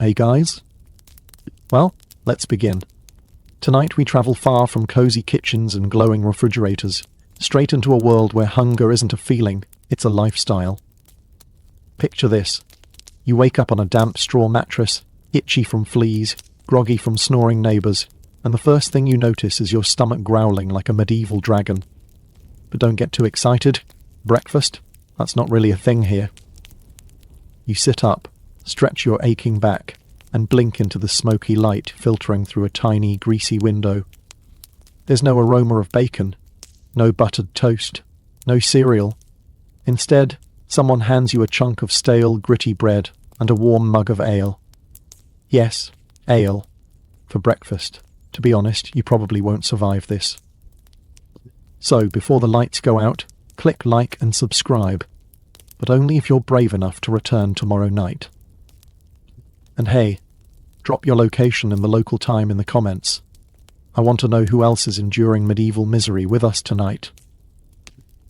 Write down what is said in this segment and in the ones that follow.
Hey guys? Well, let's begin. Tonight we travel far from cozy kitchens and glowing refrigerators, straight into a world where hunger isn't a feeling, it's a lifestyle. Picture this. You wake up on a damp straw mattress, itchy from fleas, groggy from snoring neighbours, and the first thing you notice is your stomach growling like a medieval dragon. But don't get too excited. Breakfast? That's not really a thing here. You sit up, stretch your aching back, and blink into the smoky light filtering through a tiny, greasy window. There's no aroma of bacon, no buttered toast, no cereal. Instead, someone hands you a chunk of stale, gritty bread and a warm mug of ale. Yes, ale. For breakfast. To be honest, you probably won't survive this. So, before the lights go out, click like and subscribe. But only if you're brave enough to return tomorrow night. And hey, drop your location and the local time in the comments. I want to know who else is enduring medieval misery with us tonight.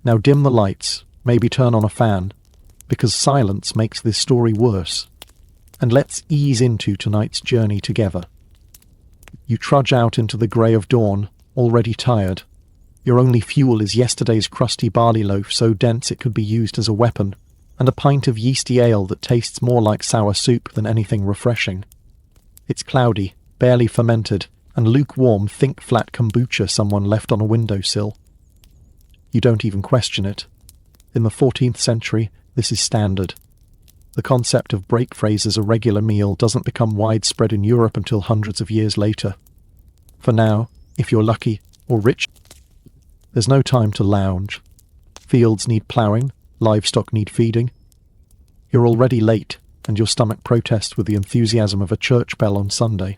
Now dim the lights, maybe turn on a fan, because silence makes this story worse. And let's ease into tonight's journey together. You trudge out into the grey of dawn, already tired. Your only fuel is yesterday's crusty barley loaf so dense it could be used as a weapon, and a pint of yeasty ale that tastes more like sour soup than anything refreshing. It's cloudy, barely fermented, and lukewarm think-flat kombucha someone left on a windowsill. You don't even question it. In the 14th century, this is standard. The concept of break phase as a regular meal doesn't become widespread in Europe until hundreds of years later. For now, if you're lucky or rich, there's no time to lounge. Fields need ploughing, livestock need feeding. You're already late, and your stomach protests with the enthusiasm of a church bell on Sunday.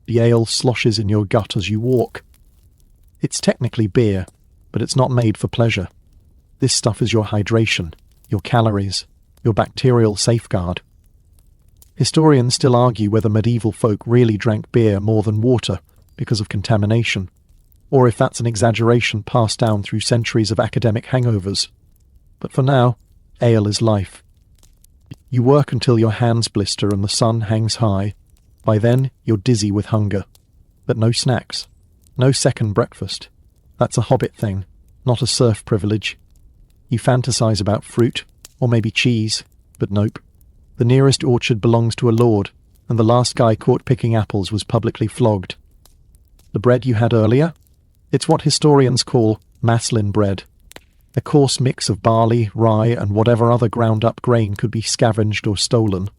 The ale sloshes in your gut as you walk. It's technically beer, but it's not made for pleasure. This stuff is your hydration, your calories, your bacterial safeguard. Historians still argue whether medieval folk really drank beer more than water because of contamination, or if that's an exaggeration passed down through centuries of academic hangovers. But for now, ale is life. You work until your hands blister and the sun hangs high. By then, you're dizzy with hunger. But no snacks. No second breakfast. That's a hobbit thing, not a serf privilege. You fantasize about fruit, or maybe cheese, but nope. The nearest orchard belongs to a lord, and the last guy caught picking apples was publicly flogged. The bread you had earlier? It's what historians call maslin bread. A coarse mix of barley, rye, and whatever other ground-up grain could be scavenged or stolen.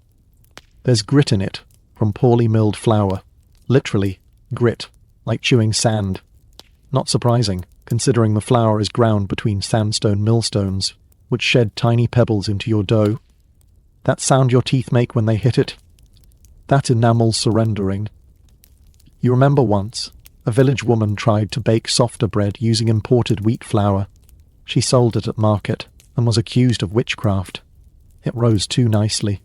There's grit in it, from poorly milled flour. Literally, grit, like chewing sand. Not surprising, considering the flour is ground between sandstone millstones, which shed tiny pebbles into your dough. That sound your teeth make when they hit it? That enamel surrendering. You remember once, a village woman tried to bake softer bread using imported wheat flour. She sold it at market, and was accused of witchcraft. It rose too nicely.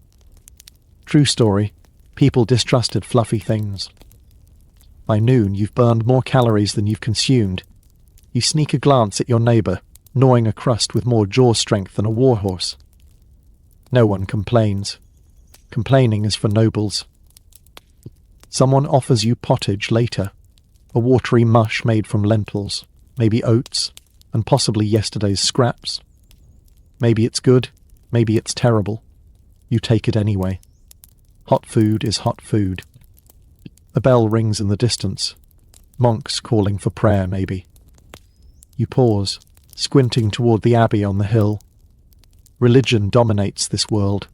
True story, people distrusted fluffy things. By noon, you've burned more calories than you've consumed. You sneak a glance at your neighbour, gnawing a crust with more jaw strength than a warhorse. No one complains. Complaining is for nobles. Someone offers you pottage later, a watery mush made from lentils, maybe oats, and possibly yesterday's scraps. Maybe it's good, maybe it's terrible. You take it anyway. Hot food is hot food. A bell rings in the distance. Monks calling for prayer, maybe. You pause, squinting toward the abbey on the hill. Religion dominates this world.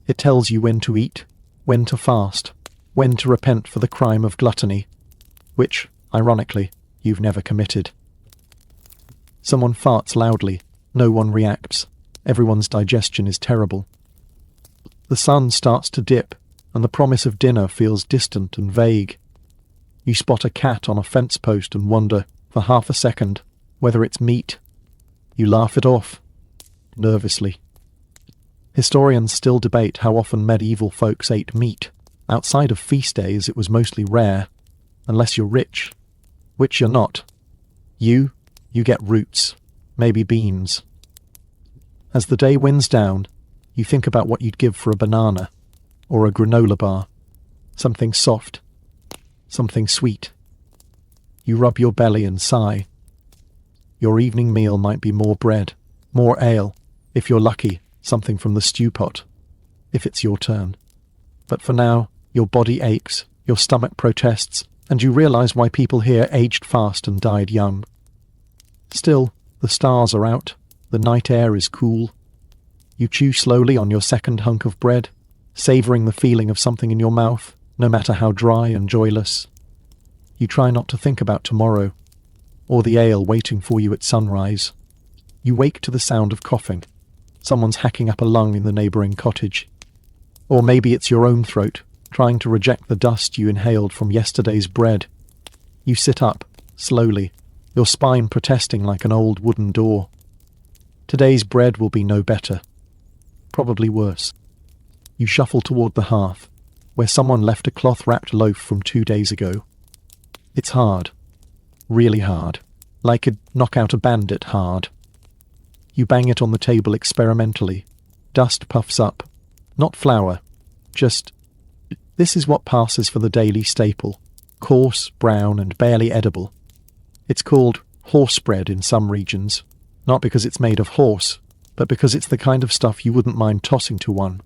It tells you when to eat, when to fast, when to repent for the crime of gluttony, which, ironically, you've never committed. Someone farts loudly. No one reacts. Everyone's digestion is terrible. The sun starts to dip, and the promise of dinner feels distant and vague. You spot a cat on a fence post and wonder, for half a second, whether it's meat. You laugh it off, nervously. Historians still debate how often medieval folks ate meat. Outside of feast days, it was mostly rare, unless you're rich, which you're not. You get roots, maybe beans. As the day winds down, you think about what you'd give for a banana. or a granola bar. Something soft, something sweet. You rub your belly and sigh. Your evening meal might be more bread, more ale, if you're lucky, something from the stew pot, if it's your turn. But for now, your body aches, your stomach protests, and you realize why people here aged fast and died young. Still, the stars are out, the night air is cool. You chew slowly on your second hunk of bread, savouring the feeling of something in your mouth, no matter how dry and joyless. You try not to think about tomorrow, or the ale waiting for you at sunrise. You wake to the sound of coughing. Someone's hacking up a lung in the neighbouring cottage. Or maybe it's your own throat, trying to reject the dust you inhaled from yesterday's bread. You sit up, slowly, your spine protesting like an old wooden door. Today's bread will be no better. Probably worse. You shuffle toward the hearth, where someone left a cloth-wrapped loaf from 2 days ago. It's hard. Really hard. Like a knock-out a bandit hard. You bang it on the table experimentally. Dust puffs up. Not flour. Just... This is what passes for the daily staple. Coarse, brown, and barely edible. It's called horse bread in some regions. Not because it's made of horse, but because it's the kind of stuff you wouldn't mind tossing to one.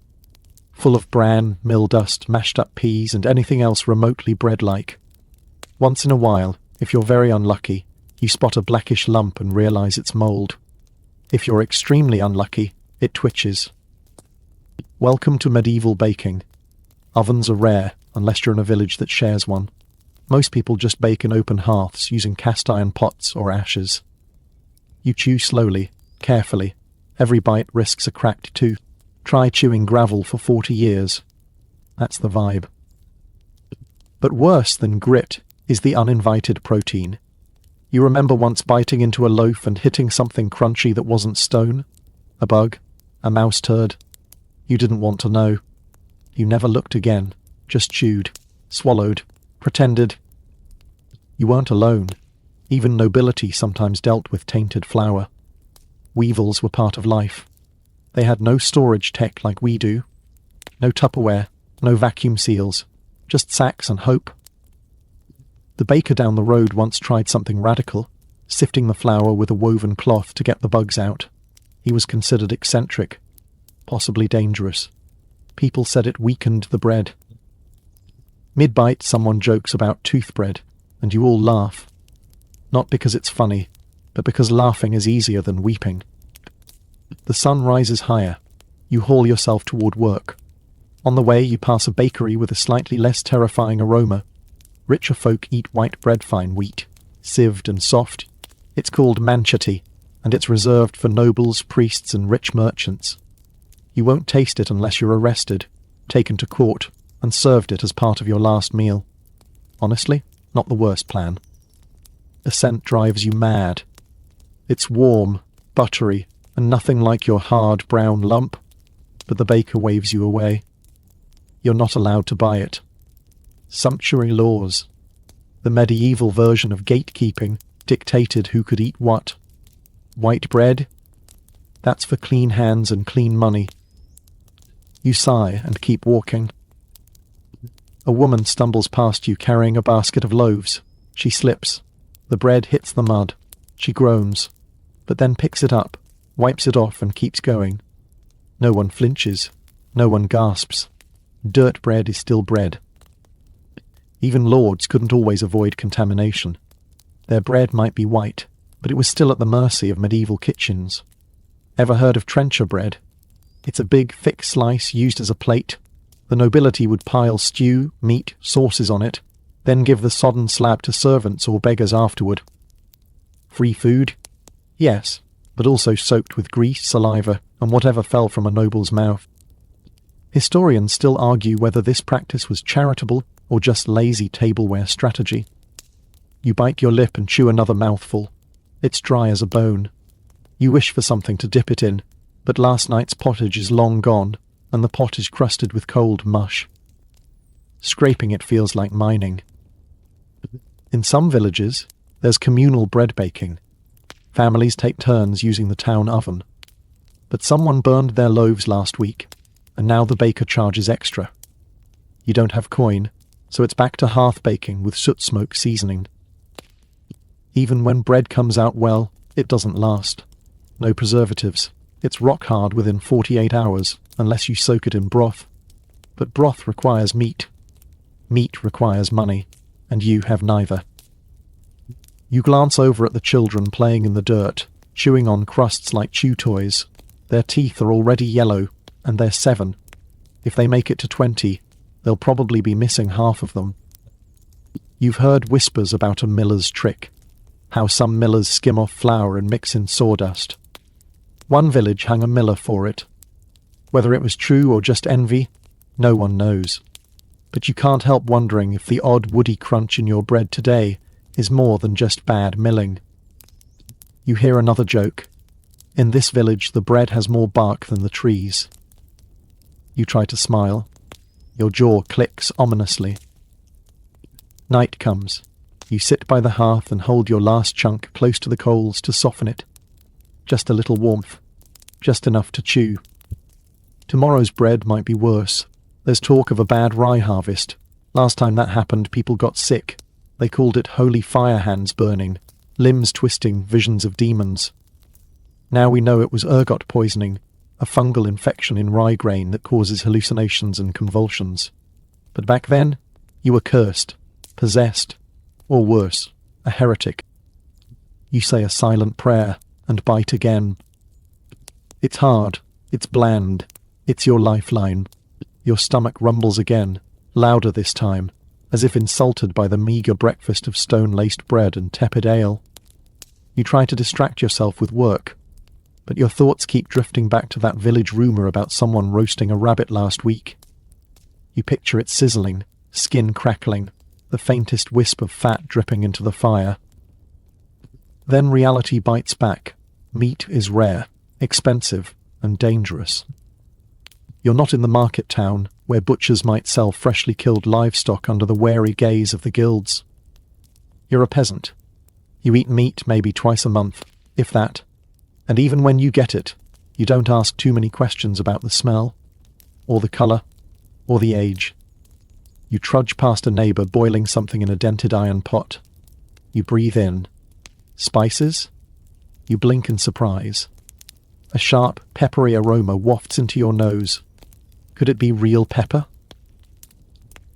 Full of bran, mill dust, mashed up peas, and anything else remotely bread-like. Once in a while, if you're very unlucky, you spot a blackish lump and realize it's mold. If you're extremely unlucky, it twitches. Welcome to medieval baking. Ovens are rare, unless you're in a village that shares one. Most people just bake in open hearths using cast-iron pots or ashes. You chew slowly, carefully. Every bite risks a cracked tooth. Try chewing gravel for 40 years. That's the vibe. But worse than grit is the uninvited protein. You remember once biting into a loaf and hitting something crunchy that wasn't stone? A bug? A mouse turd? You didn't want to know. You never looked again, just chewed, swallowed, pretended. You weren't alone. Even nobility sometimes dealt with tainted flour. Weevils were part of life. They had no storage tech like we do. No Tupperware, no vacuum seals, just sacks and hope. The baker down the road once tried something radical, sifting the flour with a woven cloth to get the bugs out. He was considered eccentric, possibly dangerous. People said it weakened the bread. Mid-bite, someone jokes about tooth bread, and you all laugh. Not because it's funny, but because laughing is easier than weeping. The sun rises higher. You haul yourself toward work. On the way, you pass a bakery with a slightly less terrifying aroma. Richer folk eat white bread fine wheat, sieved and soft. It's called manchety, and it's reserved for nobles, priests, and rich merchants. You won't taste it unless you're arrested, taken to court, and served it as part of your last meal. Honestly, not the worst plan. The scent drives you mad. It's warm, buttery, and nothing like your hard brown lump, but the baker waves you away. You're not allowed to buy it. Sumptuary laws. The medieval version of gatekeeping dictated who could eat what. White bread? That's for clean hands and clean money. You sigh and keep walking. A woman stumbles past you carrying a basket of loaves. She slips. The bread hits the mud. She groans, but then picks it up, wipes it off and keeps going. No one flinches. No one gasps. Dirt bread is still bread. Even lords couldn't always avoid contamination. Their bread might be white, but it was still at the mercy of medieval kitchens. Ever heard of trencher bread? It's a big, thick slice used as a plate. The nobility would pile stew, meat, sauces on it, then give the sodden slab to servants or beggars afterward. Free food? Yes, but also soaked with grease, saliva, and whatever fell from a noble's mouth. Historians still argue whether this practice was charitable or just lazy tableware strategy. You bite your lip and chew another mouthful. It's dry as a bone. You wish for something to dip it in, but last night's pottage is long gone, and the pot is crusted with cold mush. Scraping it feels like mining. In some villages, there's communal bread baking. Families take turns using the town oven. But someone burned their loaves last week, and now the baker charges extra. You don't have coin, so it's back to hearth baking with soot smoke seasoning. Even when bread comes out well, it doesn't last. No preservatives. It's rock hard within 48 hours, unless you soak it in broth. But broth requires meat. Meat requires money, and you have neither. You glance over at the children playing in the dirt, chewing on crusts like chew toys. Their teeth are already yellow, and they're 7. If they make it to 20, they'll probably be missing half of them. You've heard whispers about a miller's trick, how some millers skim off flour and mix in sawdust. One village hung a miller for it. Whether it was true or just envy, no one knows. But you can't help wondering if the odd woody crunch in your bread today is more than just bad milling. You hear another joke. In this village, the bread has more bark than the trees. You try to smile. Your jaw clicks ominously. Night comes. You sit by the hearth and hold your last chunk close to the coals to soften it. Just a little warmth. Just enough to chew. Tomorrow's bread might be worse. There's talk of a bad rye harvest. Last time that happened, people got sick. They called it holy fire hands burning, limbs twisting, visions of demons. Now we know it was ergot poisoning, a fungal infection in rye grain that causes hallucinations and convulsions. But back then, you were cursed, possessed, or worse, a heretic. You say a silent prayer and bite again. It's hard, it's bland, it's your lifeline. Your stomach rumbles again, louder this time, as if insulted by the meagre breakfast of stone-laced bread and tepid ale. You try to distract yourself with work, but your thoughts keep drifting back to that village rumour about someone roasting a rabbit last week. You picture it sizzling, skin crackling, the faintest wisp of fat dripping into the fire. Then reality bites back. Meat is rare, expensive, and dangerous. You're not in the market town, where butchers might sell freshly killed livestock under the wary gaze of the guilds. You're a peasant. You eat meat maybe twice a month, if that. And even when you get it, you don't ask too many questions about the smell, or the colour, or the age. You trudge past a neighbour boiling something in a dented iron pot. You breathe in. Spices? You blink in surprise. A sharp, peppery aroma wafts into your nose. Could it be real pepper?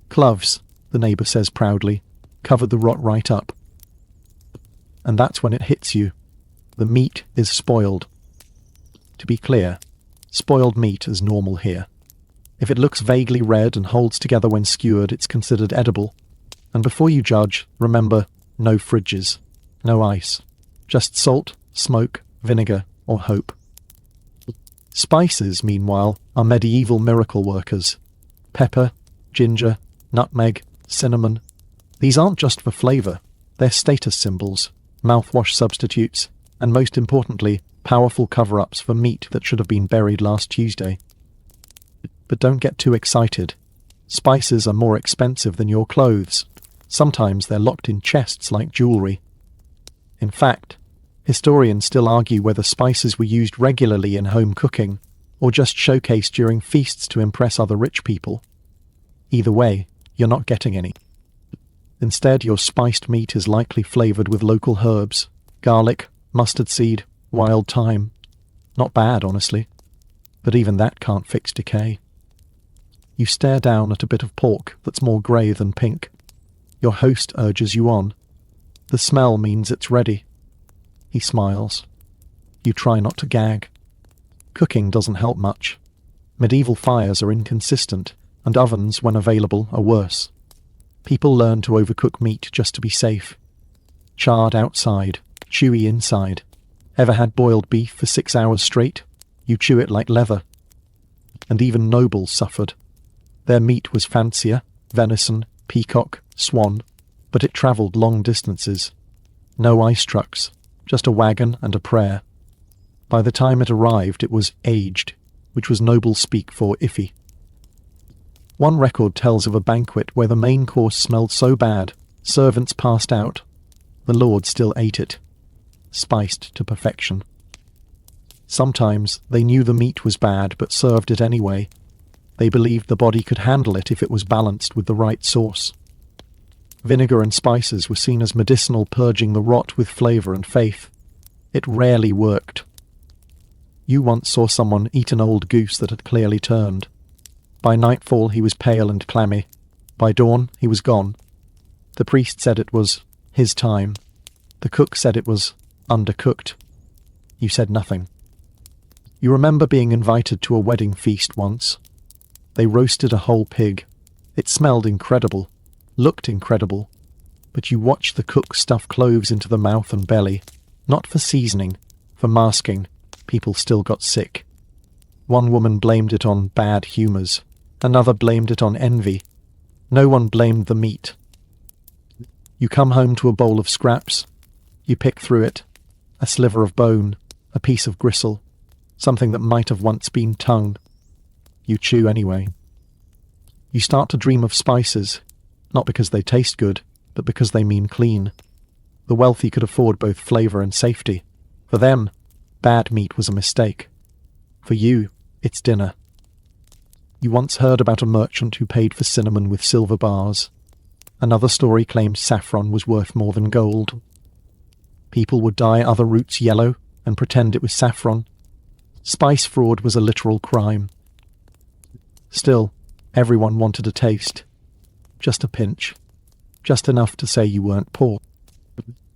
Cloves, the neighbour says proudly, covered the rot right up. And that's when it hits you. The meat is spoiled. To be clear, spoiled meat is normal here. If it looks vaguely red and holds together when skewered, it's considered edible. And before you judge, remember, no fridges, no ice. Just salt, smoke, vinegar, or hope. Spices, meanwhile, are medieval miracle workers. Pepper, ginger, nutmeg, cinnamon. These aren't just for flavour. They're status symbols, mouthwash substitutes, and most importantly, powerful cover-ups for meat that should have been buried last Tuesday. But don't get too excited. Spices are more expensive than your clothes. Sometimes they're locked in chests like jewellery. In fact, historians still argue whether spices were used regularly in home cooking, or just showcased during feasts to impress other rich people. Either way, you're not getting any. Instead, your spiced meat is likely flavoured with local herbs, garlic, mustard seed, wild thyme. Not bad, honestly. But even that can't fix decay. You stare down at a bit of pork that's more grey than pink. Your host urges you on. The smell means it's ready. He smiles. You try not to gag. Cooking doesn't help much. Medieval fires are inconsistent, and ovens, when available, are worse. People learn to overcook meat just to be safe. Charred outside, chewy inside. Ever had boiled beef for 6 hours straight? You chew it like leather. And even nobles suffered. Their meat was fancier, venison, peacock, swan, but it travelled long distances. No ice trucks, just a wagon and a prayer. By the time it arrived, it was aged, which was noble speak for iffy. One record tells of a banquet where the main course smelled so bad, servants passed out. The Lord still ate it, spiced to perfection. Sometimes they knew the meat was bad but served it anyway. They believed the body could handle it if it was balanced with the right sauce. Vinegar and spices were seen as medicinal, purging the rot with flavour and faith. It rarely worked. You once saw someone eat an old goose that had clearly turned. By nightfall he was pale and clammy. By dawn he was gone. The priest said it was his time. The cook said it was undercooked. You said nothing. You remember being invited to a wedding feast once. They roasted a whole pig. It smelled incredible, looked incredible, but you watched the cook stuff cloves into the mouth and belly, not for seasoning, for masking. People still got sick. One woman blamed it on bad humours. Another blamed it on envy. No one blamed the meat. You come home to a bowl of scraps. You pick through it. A sliver of bone, a piece of gristle, something that might have once been tongue. You chew anyway. You start to dream of spices, not because they taste good, but because they mean clean. The wealthy could afford both flavour and safety. For them, bad meat was a mistake. For you, it's dinner. You once heard about a merchant who paid for cinnamon with silver bars. Another story claimed saffron was worth more than gold. People would dye other roots yellow and pretend it was saffron. Spice fraud was a literal crime. Still, everyone wanted a taste. Just a pinch. Just enough to say you weren't poor.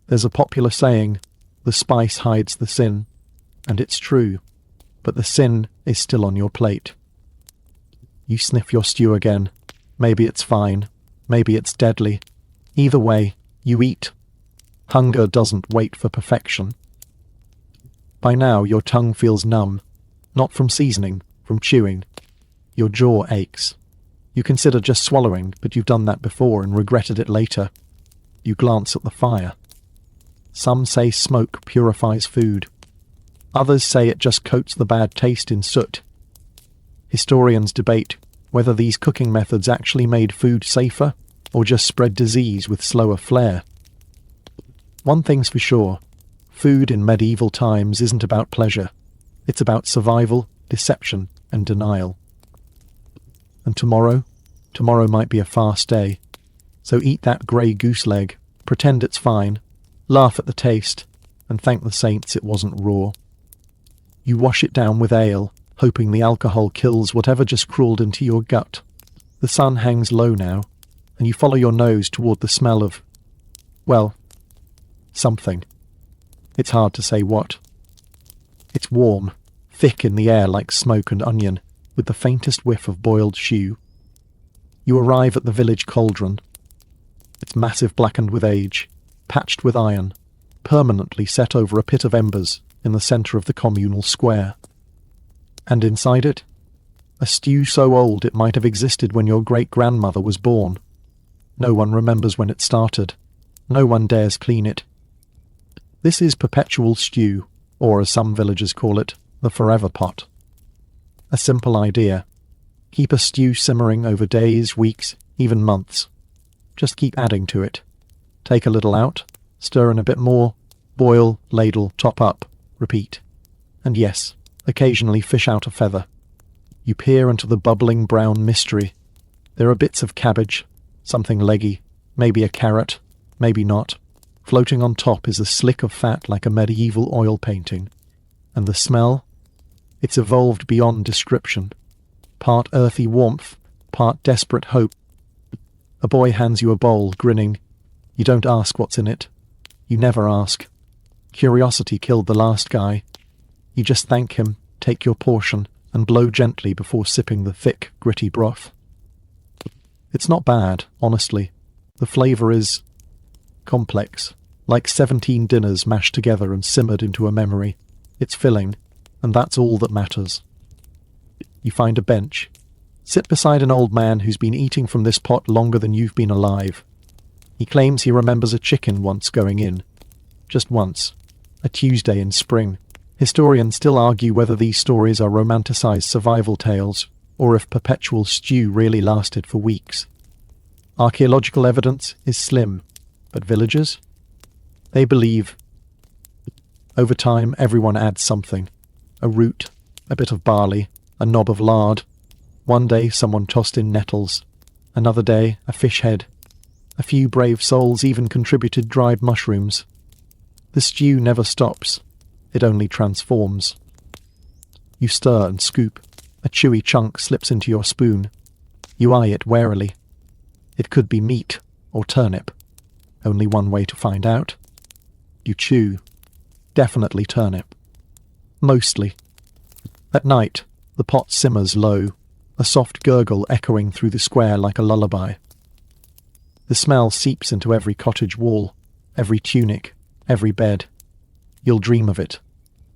There's a popular saying, the spice hides the sin. And it's true, but the sin is still on your plate. You sniff your stew again. Maybe it's fine. Maybe it's deadly. Either way, you eat. Hunger doesn't wait for perfection. By now, your tongue feels numb. Not from seasoning, from chewing. Your jaw aches. You consider just swallowing, but you've done that before and regretted it later. You glance at the fire. Some say smoke purifies food. Others say it just coats the bad taste in soot. Historians debate whether these cooking methods actually made food safer or just spread disease with slower flair. One thing's for sure, food in medieval times isn't about pleasure. It's about survival, deception, and denial. And tomorrow might be a fast day. So eat that grey goose leg, pretend it's fine, laugh at the taste, and thank the saints it wasn't raw. You wash it down with ale, hoping the alcohol kills whatever just crawled into your gut. The sun hangs low now, and you follow your nose toward the smell of, well, something. It's hard to say what. It's warm, thick in the air like smoke and onion, with the faintest whiff of boiled shoe. You arrive at the village cauldron. It's massive, blackened with age, patched with iron, permanently set over a pit of embers in the centre of the communal square. And inside it, a stew so old it might have existed when your great-grandmother was born. No one remembers when it started. No one dares clean it. This is perpetual stew, or as some villagers call it, the forever pot. A simple idea. Keep a stew simmering over days, weeks, even months. Just keep adding to it. Take a little out, stir in a bit more, boil, ladle, top up, repeat. And yes, occasionally fish out a feather. You peer into the bubbling brown mystery. There are bits of cabbage, something leggy, maybe a carrot, maybe not. Floating on top is a slick of fat like a medieval oil painting. And the smell? It's evolved beyond description. Part earthy warmth, part desperate hope. A boy hands you a bowl, grinning. You don't ask what's in it. You never ask. Curiosity killed the last guy. You just thank him, take your portion, and blow gently before sipping the thick, gritty broth. It's not bad, honestly. The flavour is complex, like 17 dinners mashed together and simmered into a memory. It's filling, and that's all that matters. You find a bench. Sit beside an old man who's been eating from this pot longer than you've been alive. He claims he remembers a chicken once going in. Just once. A Tuesday in spring. Historians still argue whether these stories are romanticised survival tales, or if perpetual stew really lasted for weeks. Archaeological evidence is slim, but villagers? They believe. Over time, everyone adds something. A root, a bit of barley, a knob of lard. One day someone tossed in nettles, another day a fish head. A few brave souls even contributed dried mushrooms. The stew never stops, it only transforms. You stir and scoop. A chewy chunk slips into your spoon. You eye it warily. It could be meat or turnip. Only one way to find out. You chew. Definitely turnip. Mostly. At night, the pot simmers low, a soft gurgle echoing through the square like a lullaby. The smell seeps into every cottage wall, every tunic, every bed. You'll dream of it.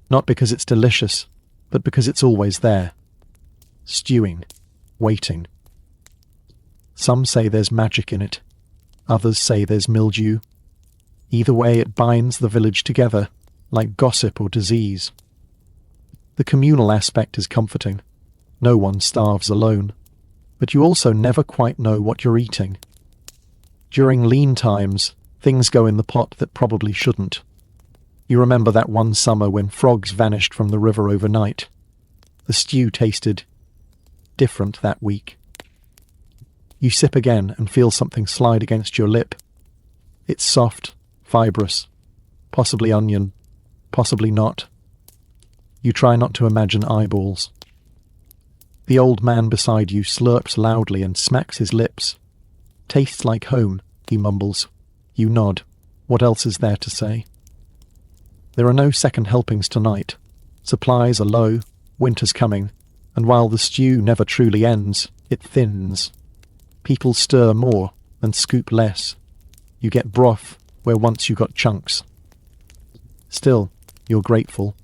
Not because it's delicious, but because it's always there. Stewing. Waiting. Some say there's magic in it. Others say there's mildew. Either way, it binds the village together, like gossip or disease. The communal aspect is comforting. No one starves alone. But you also never quite know what you're eating. During lean times, things go in the pot that probably shouldn't. You remember that one summer when frogs vanished from the river overnight. The stew tasted different that week. You sip again and feel something slide against your lip. It's soft, fibrous, possibly onion, possibly not. You try not to imagine eyeballs. The old man beside you slurps loudly and smacks his lips. Tastes like home, he mumbles. You nod. What else is there to say? There are no second helpings tonight. Supplies are low, winter's coming, and while the stew never truly ends, it thins. People stir more and scoop less. You get broth where once you got chunks. Still, you're grateful.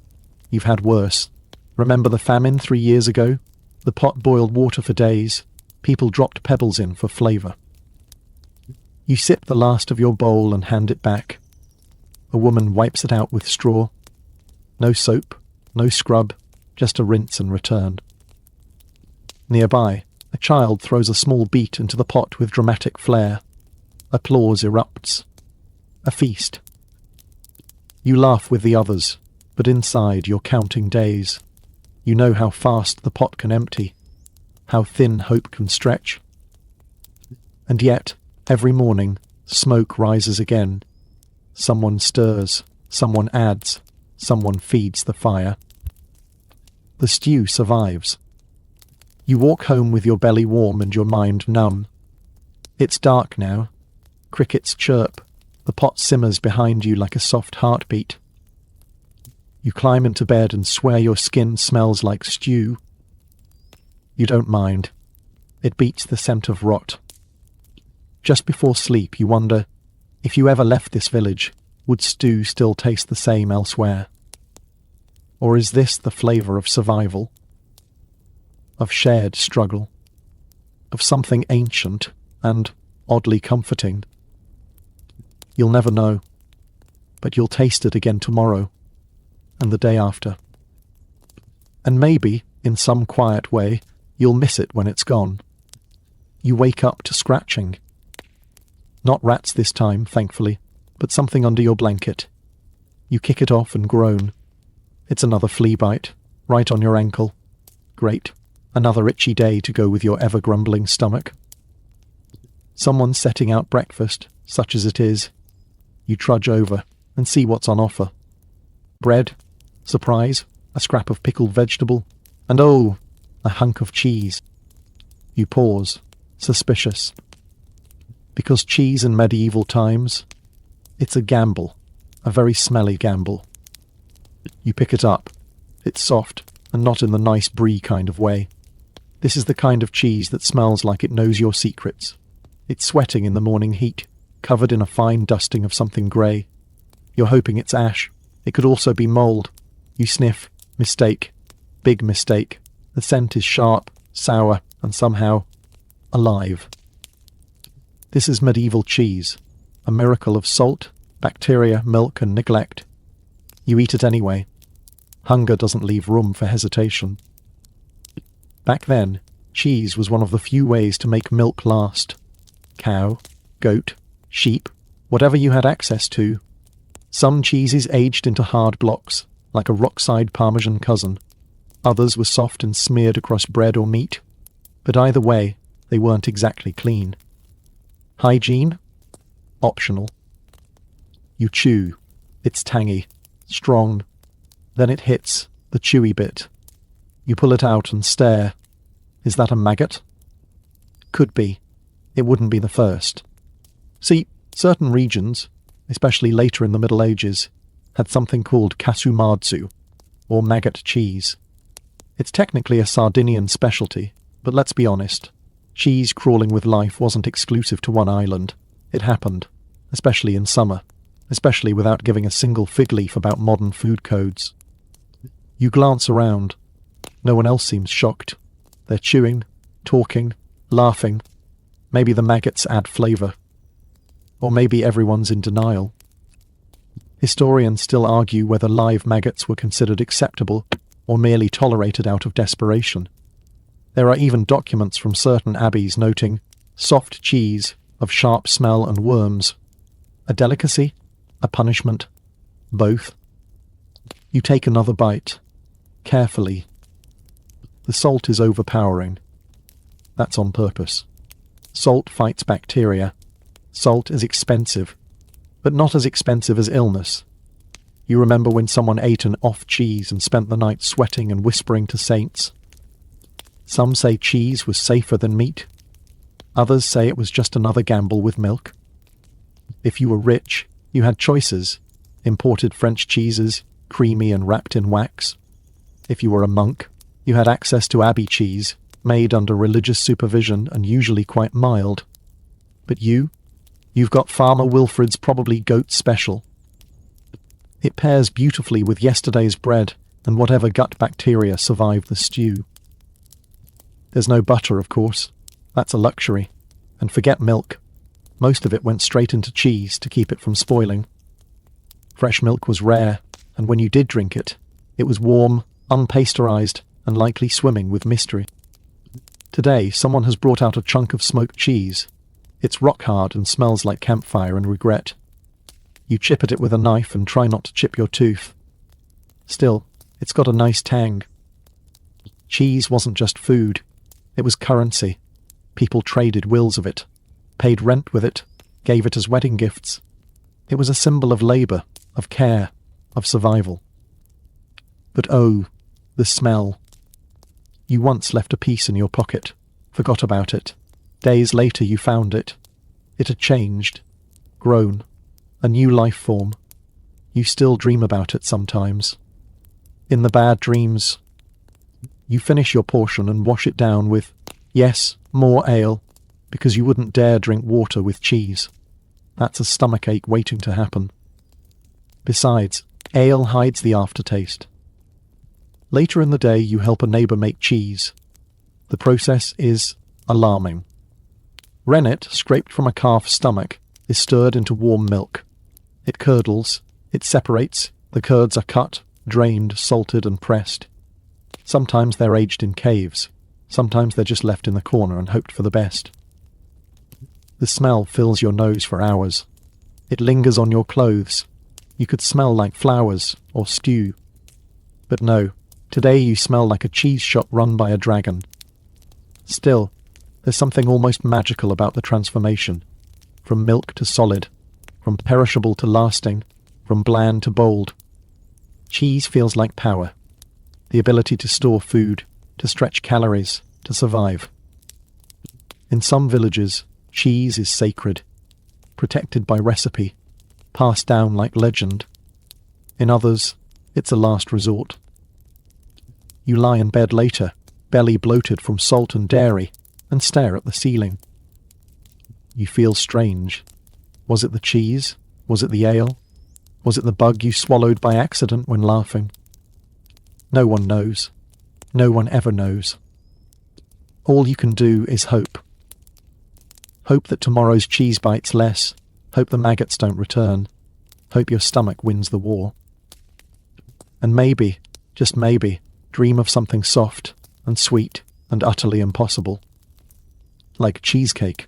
You've had worse. Remember the famine 3 years ago? The pot boiled water for days. People dropped pebbles in for flavour. You sip the last of your bowl and hand it back. A woman wipes it out with straw. No soap, no scrub, just a rinse and return. Nearby, a child throws a small beet into the pot with dramatic flair. Applause erupts. A feast. You laugh with the others, but inside you're counting days. You know how fast the pot can empty, how thin hope can stretch. And yet, every morning, smoke rises again. Someone stirs, someone adds, someone feeds the fire. The stew survives. You walk home with your belly warm and your mind numb. It's dark now. Crickets chirp. The pot simmers behind you like a soft heartbeat. You climb into bed and swear your skin smells like stew. You don't mind. It beats the scent of rot. Just before sleep, you wonder, if you ever left this village, would stew still taste the same elsewhere? Or is this the flavour of survival? Of shared struggle? Of something ancient and oddly comforting? You'll never know, but you'll taste it again tomorrow, and the day after. And maybe, in some quiet way, you'll miss it when it's gone. You wake up to scratching. Not rats this time, thankfully, but something under your blanket. You kick it off and groan. It's another flea bite, right on your ankle. Great. Another itchy day to go with your ever-grumbling stomach. Someone's setting out breakfast, such as it is. You trudge over and see what's on offer. Bread, surprise, a scrap of pickled vegetable, and oh, a hunk of cheese. You pause, suspicious. Because cheese in medieval times, it's a gamble, a very smelly gamble. You pick it up. It's soft, and not in the nice brie kind of way. This is the kind of cheese that smells like it knows your secrets. It's sweating in the morning heat, covered in a fine dusting of something grey. You're hoping it's ash. It could also be mould. You sniff. Mistake. Big mistake. The scent is sharp, sour, and somehow alive. This is medieval cheese, a miracle of salt, bacteria, milk, and neglect. You eat it anyway. Hunger doesn't leave room for hesitation. Back then, cheese was one of the few ways to make milk last. Cow, goat, sheep, whatever you had access to. Some cheeses aged into hard blocks, like a rockside Parmesan cousin. Others were soft and smeared across bread or meat. But either way, they weren't exactly clean. Hygiene? Optional. You chew. It's tangy, strong. Then it hits, the chewy bit. You pull it out and stare. Is that a maggot? Could be. It wouldn't be the first. See, certain regions, especially later in the Middle Ages, had something called kasumadzu, or maggot cheese. It's technically a Sardinian specialty, but let's be honest, cheese crawling with life wasn't exclusive to one island. It happened, especially in summer, especially without giving a single fig leaf about modern food codes. You glance around. No one else seems shocked. They're chewing, talking, laughing. Maybe the maggots add flavour. Or maybe everyone's in denial. Historians still argue whether live maggots were considered acceptable or merely tolerated out of desperation. There are even documents from certain abbeys noting soft cheese of sharp smell and worms. A delicacy? A punishment? Both? You take another bite. Carefully. The salt is overpowering. That's on purpose. Salt fights bacteria. Salt is expensive, but not as expensive as illness. You remember when someone ate an off cheese and spent the night sweating and whispering to saints? Some say cheese was safer than meat. Others say it was just another gamble with milk. If you were rich, you had choices. Imported French cheeses, creamy and wrapped in wax. If you were a monk, you had access to abbey cheese, made under religious supervision and usually quite mild. But you've got Farmer Wilfred's probably goat special. It pairs beautifully with yesterday's bread and whatever gut bacteria survived the stew. There's no butter, of course. That's a luxury. And forget milk. Most of it went straight into cheese to keep it from spoiling. Fresh milk was rare, and when you did drink it, it was warm, unpasteurized, and likely swimming with mystery. Today, someone has brought out a chunk of smoked cheese. It's rock hard and smells like campfire and regret. You chip at it with a knife and try not to chip your tooth. Still, it's got a nice tang. Cheese wasn't just food. It was currency. People traded wills of it, paid rent with it, gave it as wedding gifts. It was a symbol of labour, of care, of survival. But oh, the smell. You once left a piece in your pocket, forgot about it. Days later you found it. It had changed, grown, a new life form. You still dream about it sometimes. In the bad dreams, you finish your portion and wash it down with, yes, more ale, because you wouldn't dare drink water with cheese. That's a stomachache waiting to happen. Besides, ale hides the aftertaste. Later in the day you help a neighbour make cheese. The process is alarming. Rennet, scraped from a calf's stomach, is stirred into warm milk. It curdles, it separates, the curds are cut, drained, salted and pressed. Sometimes they're aged in caves, sometimes they're just left in the corner and hoped for the best. The smell fills your nose for hours. It lingers on your clothes. You could smell like flowers or stew. But no, today you smell like a cheese shop run by a dragon. Still, there's something almost magical about the transformation. From milk to solid, from perishable to lasting, from bland to bold. Cheese feels like power. The ability to store food, to stretch calories, to survive. In some villages, cheese is sacred, protected by recipe, passed down like legend. In others, it's a last resort. You lie in bed later, belly bloated from salt and dairy, and stare at the ceiling. You feel strange. Was it the cheese? Was it the ale? Was it the bug you swallowed by accident when laughing? No one knows. No one ever knows. All you can do is hope. Hope that tomorrow's cheese bites less. Hope the maggots don't return. Hope your stomach wins the war. And maybe, just maybe, dream of something soft and sweet and utterly impossible. Like cheesecake.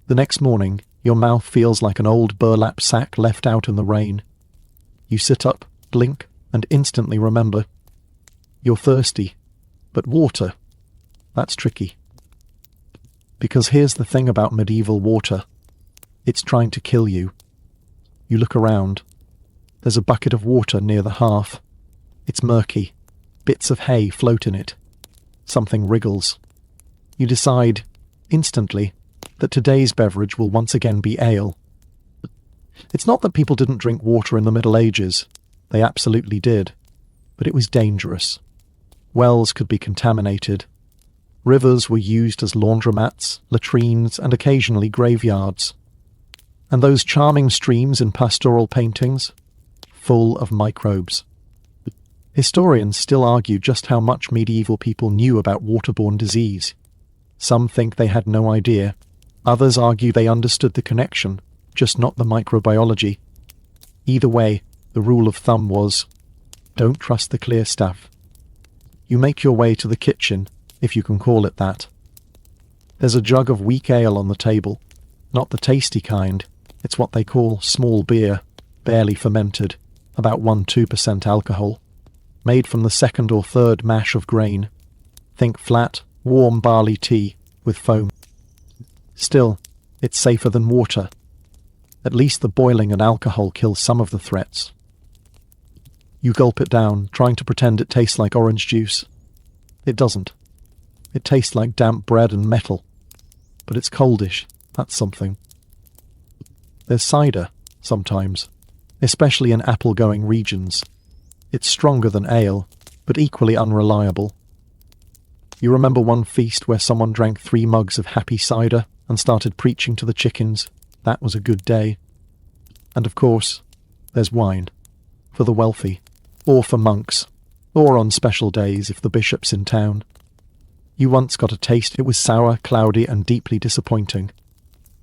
The next morning, your mouth feels like an old burlap sack left out in the rain. You sit up, blink, and instantly remember. You're thirsty, but water, that's tricky. Because here's the thing about medieval water. It's trying to kill you. You look around. There's a bucket of water near the hearth. It's murky. Bits of hay float in it. Something wriggles. You decide, instantly, that today's beverage will once again be ale. It's not that people didn't drink water in the Middle Ages. They absolutely did. But it was dangerous. Wells could be contaminated. Rivers were used as laundromats, latrines, and occasionally graveyards. And those charming streams in pastoral paintings? Full of microbes. Historians still argue just how much medieval people knew about waterborne disease. Some think they had no idea. Others argue they understood the connection, just not the microbiology. Either way, the rule of thumb was, don't trust the clear stuff. You make your way to the kitchen, if you can call it that. There's a jug of weak ale on the table. Not the tasty kind. It's what they call small beer, barely fermented, about 1–2% alcohol. Made from the second or third mash of grain. Think flat, warm barley tea with foam. Still, it's safer than water. At least the boiling and alcohol kill some of the threats. You gulp it down, trying to pretend it tastes like orange juice. It doesn't. It tastes like damp bread and metal. But it's coldish, that's something. There's cider, sometimes, especially in apple-going regions. It's stronger than ale, but equally unreliable. You remember one feast where someone drank 3 mugs of happy cider and started preaching to the chickens. That was a good day. And of course, there's wine. For the wealthy. Or for monks. Or on special days if the bishop's in town. You once got a taste. It was sour, cloudy, and deeply disappointing.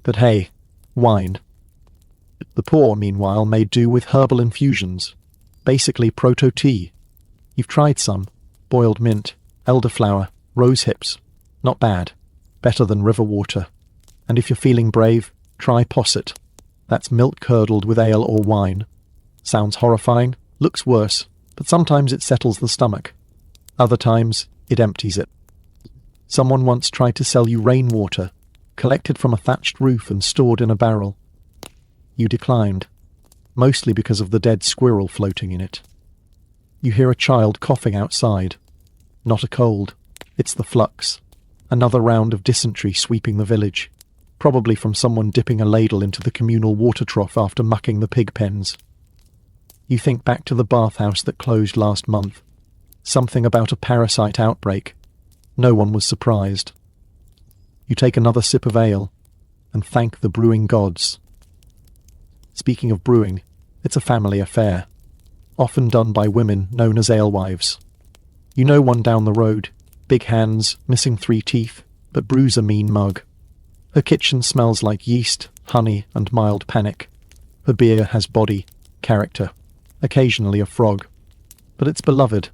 But hey, wine. The poor, meanwhile, made do with herbal infusions. Basically proto-tea. You've tried some. Boiled mint, elderflower, rose hips. Not bad. Better than river water. And if you're feeling brave, try posset. That's milk curdled with ale or wine. Sounds horrifying, looks worse, but sometimes it settles the stomach. Other times, it empties it. Someone once tried to sell you rainwater, collected from a thatched roof and stored in a barrel. You declined, mostly because of the dead squirrel floating in it. You hear a child coughing outside. Not a cold, it's the flux. Another round of dysentery sweeping the village, probably from someone dipping a ladle into the communal water trough after mucking the pig pens. You think back to the bathhouse that closed last month. Something about a parasite outbreak. No one was surprised. You take another sip of ale and thank the brewing gods. Speaking of brewing, it's a family affair, often done by women known as alewives. You know one down the road, big hands, missing 3 teeth, but brews a mean mug. Her kitchen smells like yeast, honey, and mild panic. Her beer has body, character, occasionally a frog. But it's beloved.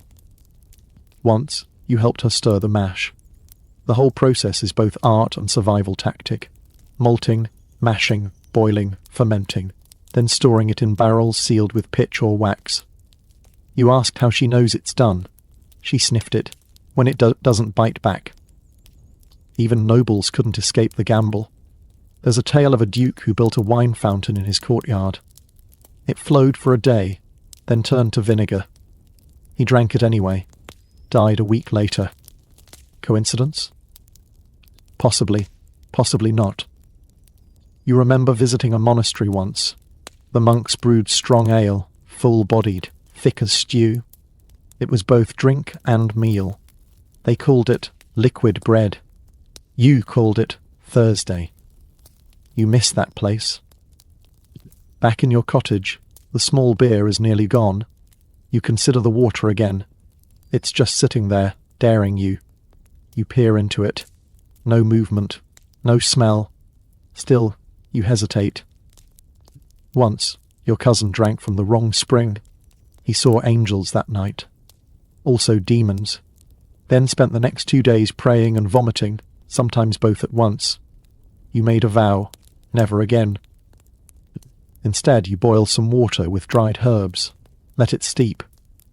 Once, you helped her stir the mash. The whole process is both art and survival tactic. Malting, mashing, boiling, fermenting, then storing it in barrels sealed with pitch or wax. You asked how she knows it's done. She sniffed it, when it doesn't bite back. Even nobles couldn't escape the gamble. There's a tale of a duke who built a wine fountain in his courtyard. It flowed for a day, then turned to vinegar. He drank it anyway. Died a week later. Coincidence? Possibly. Possibly not. You remember visiting a monastery once. The monks brewed strong ale, full-bodied, thick as stew. It was both drink and meal. They called it liquid bread. You called it Thursday. You miss that place. Back in your cottage, the small beer is nearly gone. You consider the water again. It's just sitting there, daring you. You peer into it. No movement, no smell. Still, you hesitate. Once, your cousin drank from the wrong spring. He saw angels that night. Also demons. Then spent the next 2 days praying and vomiting, sometimes both at once. You made a vow, never again. Instead, you boil some water with dried herbs. Let it steep.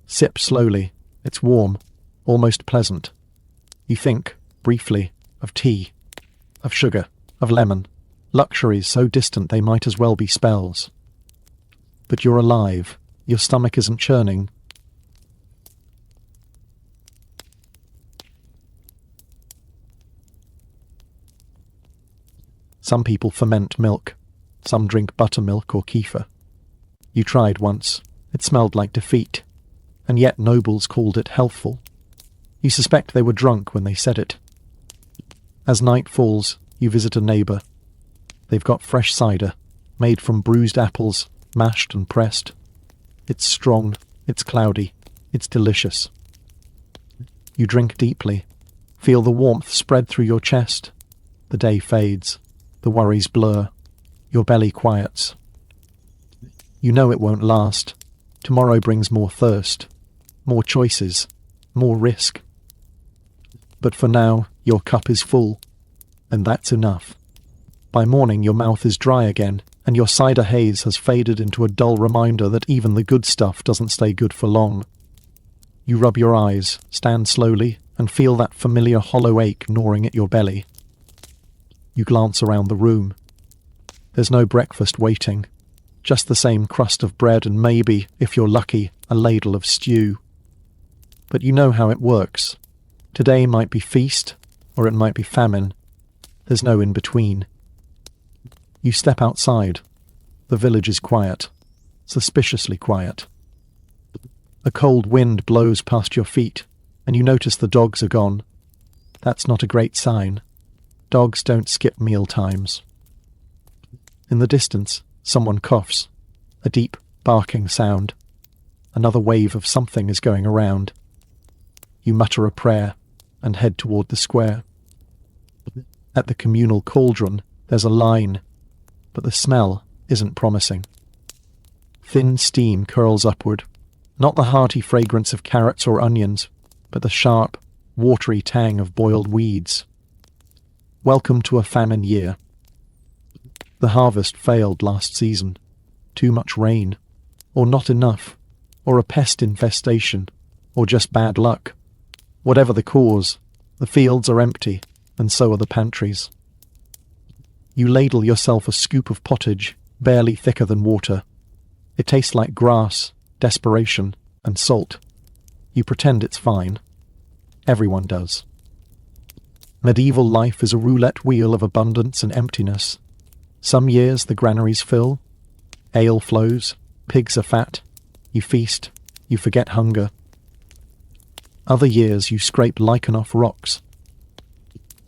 Sip slowly. It's warm, almost pleasant. You think, briefly, of tea. of sugar, of lemon, luxuries so distant they might as well be spells. But you're alive, your stomach isn't churning. Some people ferment milk, some drink buttermilk or kefir. You tried once, it smelled like defeat, and yet nobles called it healthful. You suspect they were drunk when they said it. As night falls, you visit a neighbour. They've got fresh cider, made from bruised apples, mashed and pressed. It's strong, it's cloudy, it's delicious. You drink deeply, feel the warmth spread through your chest. The day fades, the worries blur, your belly quiets. You know it won't last. Tomorrow brings more thirst, more choices, more risk. But for now, your cup is full, and that's enough. By morning your mouth is dry again, and your cider haze has faded into a dull reminder that even the good stuff doesn't stay good for long. You rub your eyes, stand slowly, and feel that familiar hollow ache gnawing at your belly. You glance around the room. There's no breakfast waiting, just the same crust of bread and maybe, if you're lucky, a ladle of stew. But you know how it works. Today might be feast, or it might be famine. There's no in-between. You step outside. The village is quiet, suspiciously quiet. A cold wind blows past your feet, and you notice the dogs are gone. That's not a great sign. Dogs don't skip meal times. In the distance, someone coughs. A deep, barking sound. Another wave of something is going around. You mutter a prayer and head toward the square. At the communal cauldron, there's a line, but the smell isn't promising. Thin steam curls upward, not the hearty fragrance of carrots or onions, but the sharp, watery tang of boiled weeds. Welcome to a famine year. The harvest failed last season. Too much rain, or not enough, or a pest infestation, or just bad luck. Whatever the cause, the fields are empty, and so are the pantries. You ladle yourself a scoop of pottage, barely thicker than water. It tastes like grass, desperation, and salt. You pretend it's fine. Everyone does. Medieval life is a roulette wheel of abundance and emptiness. Some years the granaries fill, ale flows, pigs are fat, you feast, you forget hunger. Other years you scrape lichen off rocks.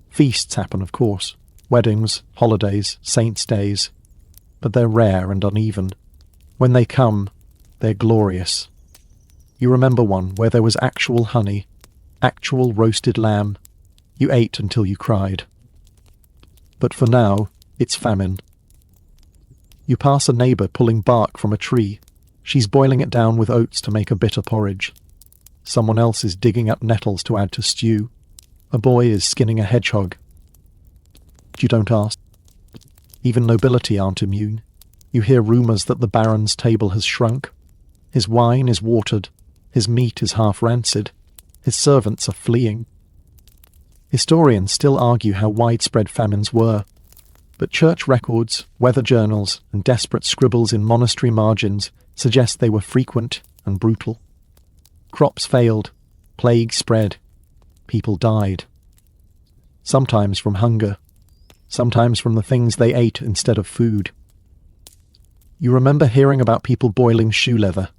Feasts happen, of course, weddings, holidays, saints' days, but they're rare and uneven. When they come, they're glorious. You remember one where there was actual honey, actual roasted lamb. You ate until you cried. But for now, it's famine. You pass a neighbour pulling bark from a tree. She's boiling it down with oats to make a bitter porridge. Someone else is digging up nettles to add to stew. A boy is skinning a hedgehog. You don't ask. Even nobility aren't immune. You hear rumours that the baron's table has shrunk. His wine is watered. His meat is half rancid. His servants are fleeing. Historians still argue how widespread famines were, but church records, weather journals, and desperate scribbles in monastery margins suggest they were frequent and brutal. Crops failed, plague spread, people died. Sometimes from hunger, sometimes from the things they ate instead of food. You remember hearing about people boiling shoe leather,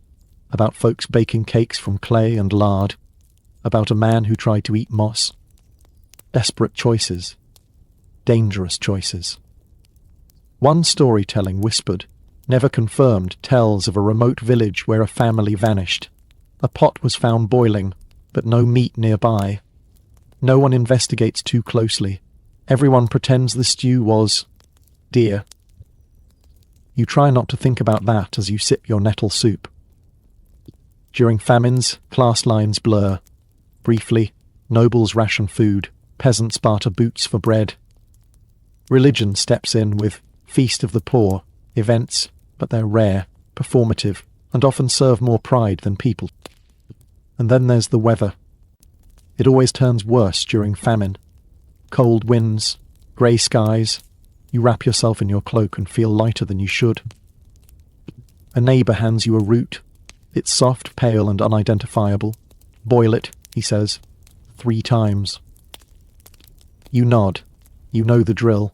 about folks baking cakes from clay and lard, about a man who tried to eat moss. Desperate choices. Dangerous choices. One storytelling whispered, never confirmed, tells of a remote village where a family vanished. A pot was found boiling, but no meat nearby. No one investigates too closely. Everyone pretends the stew was deer. You try not to think about that as you sip your nettle soup. During famines, class lines blur. Briefly, nobles ration food, peasants barter boots for bread. Religion steps in with Feast of the Poor, events, but they're rare, performative, and often serve more pride than people. And then there's the weather. It always turns worse during famine. Cold winds, Grey skies. You wrap yourself in your cloak and feel lighter than you should. A neighbour hands you a root. It's soft, pale, and unidentifiable. Boil it, he says, 3 times. You nod. You know the drill.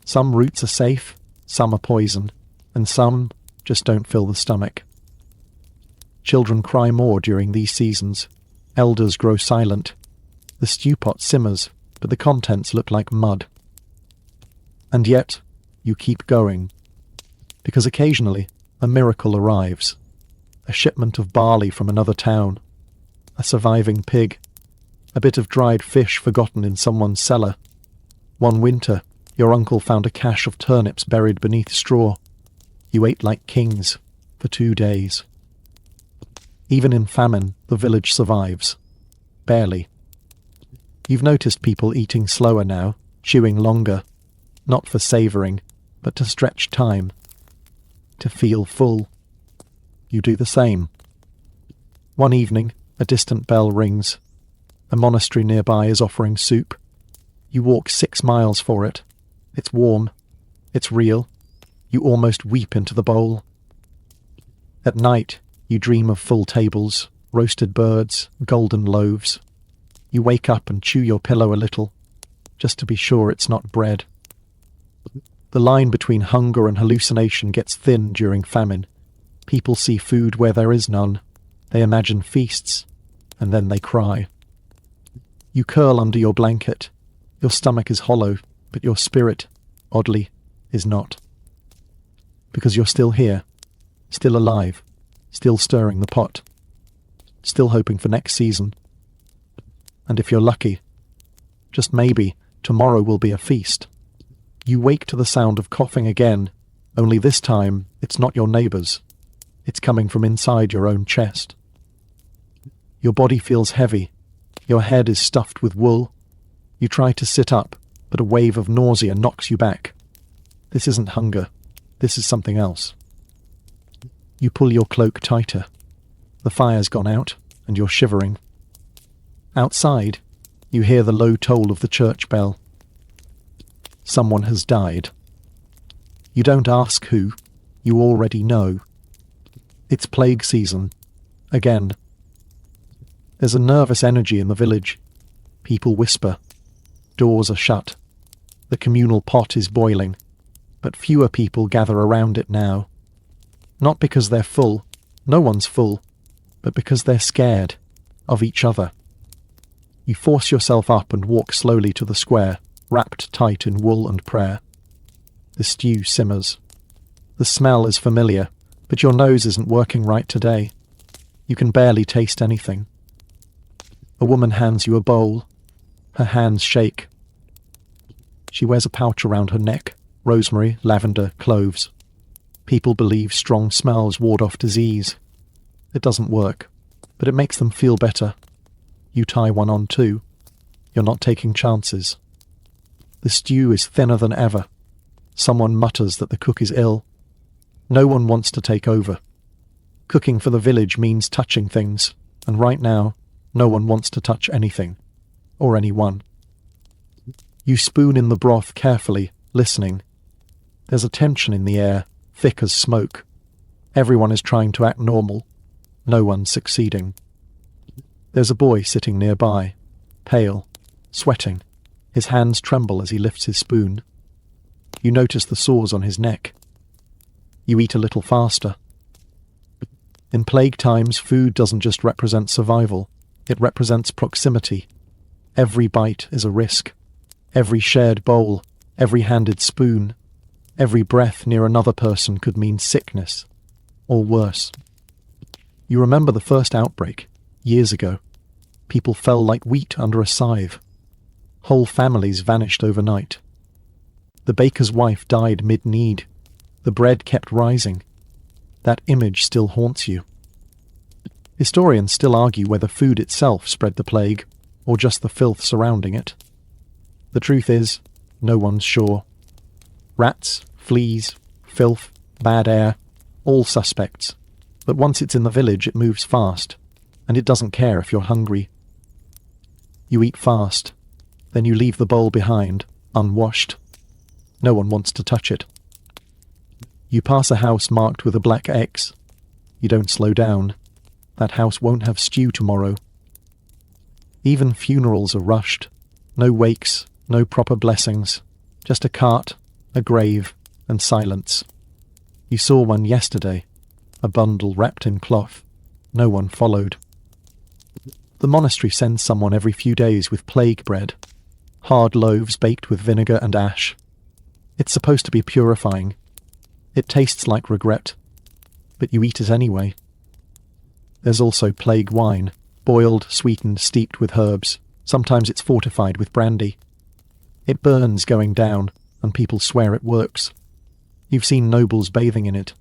Some roots are safe, some are poison, and some just don't fill the stomach. Children cry more during these seasons. Elders grow silent. The stew pot simmers, but the contents look like mud. And yet, you keep going. Because occasionally, a miracle arrives. A shipment of barley from another town. A surviving pig. A bit of dried fish forgotten in someone's cellar. One winter, your uncle found a cache of turnips buried beneath straw. You ate like kings for 2 days. Even in famine, the village survives. Barely. You've noticed people eating slower now, chewing longer, not for savouring, but to stretch time, to feel full. You do the same. One evening, a distant bell rings. A monastery nearby is offering soup. You walk 6 miles for it. It's warm. It's real. You almost weep into the bowl. At night, you dream of full tables, roasted birds, golden loaves. You wake up and chew your pillow a little, just to be sure it's not bread. The line between hunger and hallucination gets thin during famine. People see food where there is none. They imagine feasts, and then they cry. You curl under your blanket. Your stomach is hollow, but your spirit, oddly, is not. Because you're still here, still alive, still stirring the pot, still hoping for next season. And if you're lucky, just maybe, tomorrow will be a feast. You wake to the sound of coughing again, only this time it's not your neighbour's. It's coming from inside your own chest. Your body feels heavy. Your head is stuffed with wool. You try to sit up, but a wave of nausea knocks you back. This isn't hunger. This is something else. You pull your cloak tighter. The fire's gone out, and you're shivering. Outside, you hear the low toll of the church bell. Someone has died. You don't ask who. You already know. It's plague season. Again. There's a nervous energy in the village. People whisper. Doors are shut. The communal pot is boiling, but fewer people gather around it now. Not because they're full. No one's full. But because they're scared. Of each other. You force yourself up and walk slowly to the square, wrapped tight in wool and prayer. The stew simmers. The smell is familiar, but your nose isn't working right today. You can barely taste anything. A woman hands you a bowl. Her hands shake. She wears a pouch around her neck, rosemary, lavender, cloves. People believe strong smells ward off disease. It doesn't work, but it makes them feel better. You tie one on too. You're not taking chances. The stew is thinner than ever. Someone mutters that the cook is ill. No one wants to take over. Cooking for the village means touching things, and right now, no one wants to touch anything, or anyone. You spoon in the broth carefully, listening. There's a tension in the air, thick as smoke. Everyone is trying to act normal. No one's succeeding. There's a boy sitting nearby, pale, sweating. His hands tremble as he lifts his spoon. You notice the sores on his neck. You eat a little faster. In plague times, food doesn't just represent survival. It represents proximity. Every bite is a risk. Every shared bowl, every handed spoon, every breath near another person could mean sickness, or worse. You remember the first outbreak, years ago. People fell like wheat under a scythe. Whole families vanished overnight. The baker's wife died mid-need. The bread kept rising. That image still haunts you. Historians still argue whether food itself spread the plague, or just the filth surrounding it. The truth is, no one's sure. Rats, fleas, filth, bad air, all suspects. But once it's in the village, it moves fast, and it doesn't care if you're hungry. You eat fast, then you leave the bowl behind, unwashed. No one wants to touch it. You pass a house marked with a black X. You don't slow down. That house won't have stew tomorrow. Even funerals are rushed. No wakes, no proper blessings. Just a cart, a grave, and silence. You saw one yesterday. A bundle wrapped in cloth. No one followed. The monastery sends someone every few days with plague bread. Hard loaves baked with vinegar and ash. It's supposed to be purifying. It tastes like regret. But you eat it anyway. There's also plague wine. Boiled, sweetened, steeped with herbs. Sometimes it's fortified with brandy. It burns going down, and people swear it works. You've seen nobles bathing in it.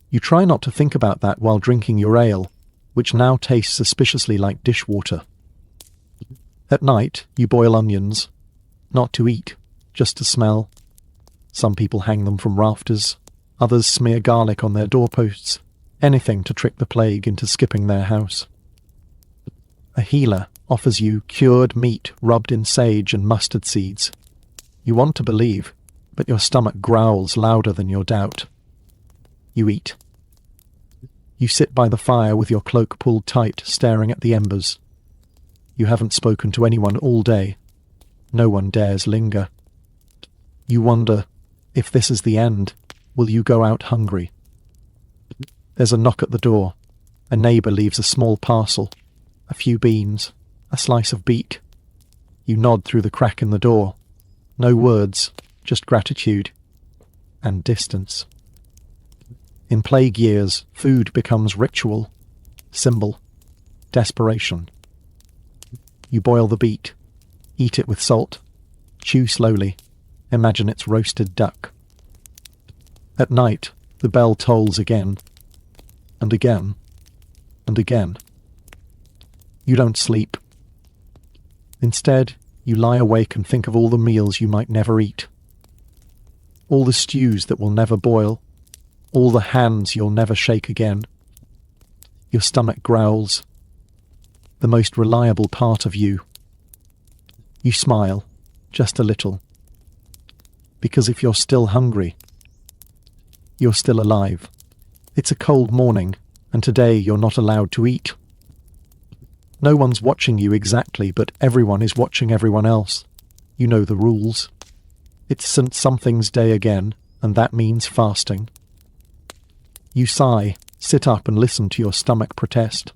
You try not to think about that while drinking your ale, which now tastes suspiciously like dishwater. At night, you boil onions. Not to eat, just to smell. Some people hang them from rafters. Others smear garlic on their doorposts. Anything to trick the plague into skipping their house. A healer offers you cured meat rubbed in sage and mustard seeds. You want to believe, but your stomach growls louder than your doubt. You eat. You sit by the fire with your cloak pulled tight, staring at the embers. You haven't spoken to anyone all day. No one dares linger. You wonder, if this is the end, will you go out hungry? There's a knock at the door. A neighbour leaves a small parcel. A few beans. A slice of beet. You nod through the crack in the door. No words, just gratitude. And distance. In plague years, food becomes ritual, symbol, desperation. You boil the beet. Eat it with salt. Chew slowly. Imagine it's roasted duck. At night, the bell tolls again. And again. And again. You don't sleep. Instead, you lie awake and think of all the meals you might never eat. All the stews that will never boil. All the hands you'll never shake again. Your stomach growls. The most reliable part of you. You smile, just a little. Because if you're still hungry, you're still alive. It's a cold morning, and today you're not allowed to eat. No one's watching you exactly, but everyone is watching everyone else. You know the rules. It's St. Something's Day again, and that means fasting. You sigh, sit up and listen to your stomach protest.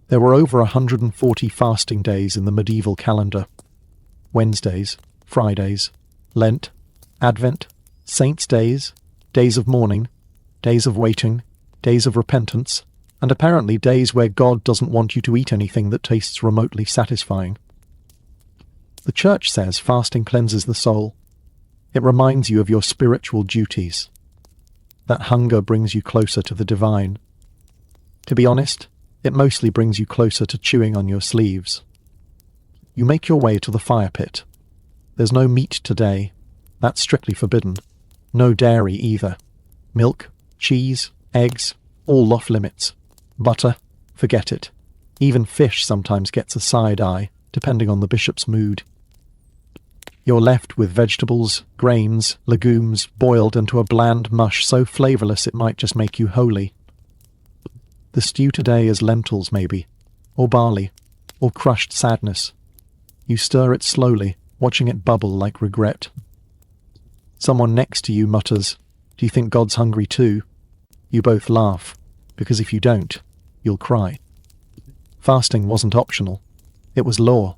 There were over 140 fasting days in the medieval calendar. Wednesdays, Fridays, Lent, Advent, Saints' Days, days of mourning, days of waiting, days of repentance, and apparently days where God doesn't want you to eat anything that tastes remotely satisfying. The Church says fasting cleanses the soul. It reminds you of your spiritual duties. That hunger brings you closer to the divine. To be honest, it mostly brings you closer to chewing on your sleeves. You make your way to the fire pit. There's no meat today. That's strictly forbidden. No dairy either. Milk, cheese, eggs, all off limits. Butter, forget it. Even fish sometimes gets a side eye, depending on the bishop's mood. You're left with vegetables, grains, legumes, boiled into a bland mush so flavourless it might just make you holy. The stew today is lentils, maybe, or barley, or crushed sadness. You stir it slowly, watching it bubble like regret. Someone next to you mutters, "Do you think God's hungry too?" You both laugh, because if you don't, you'll cry. Fasting wasn't optional. It was law,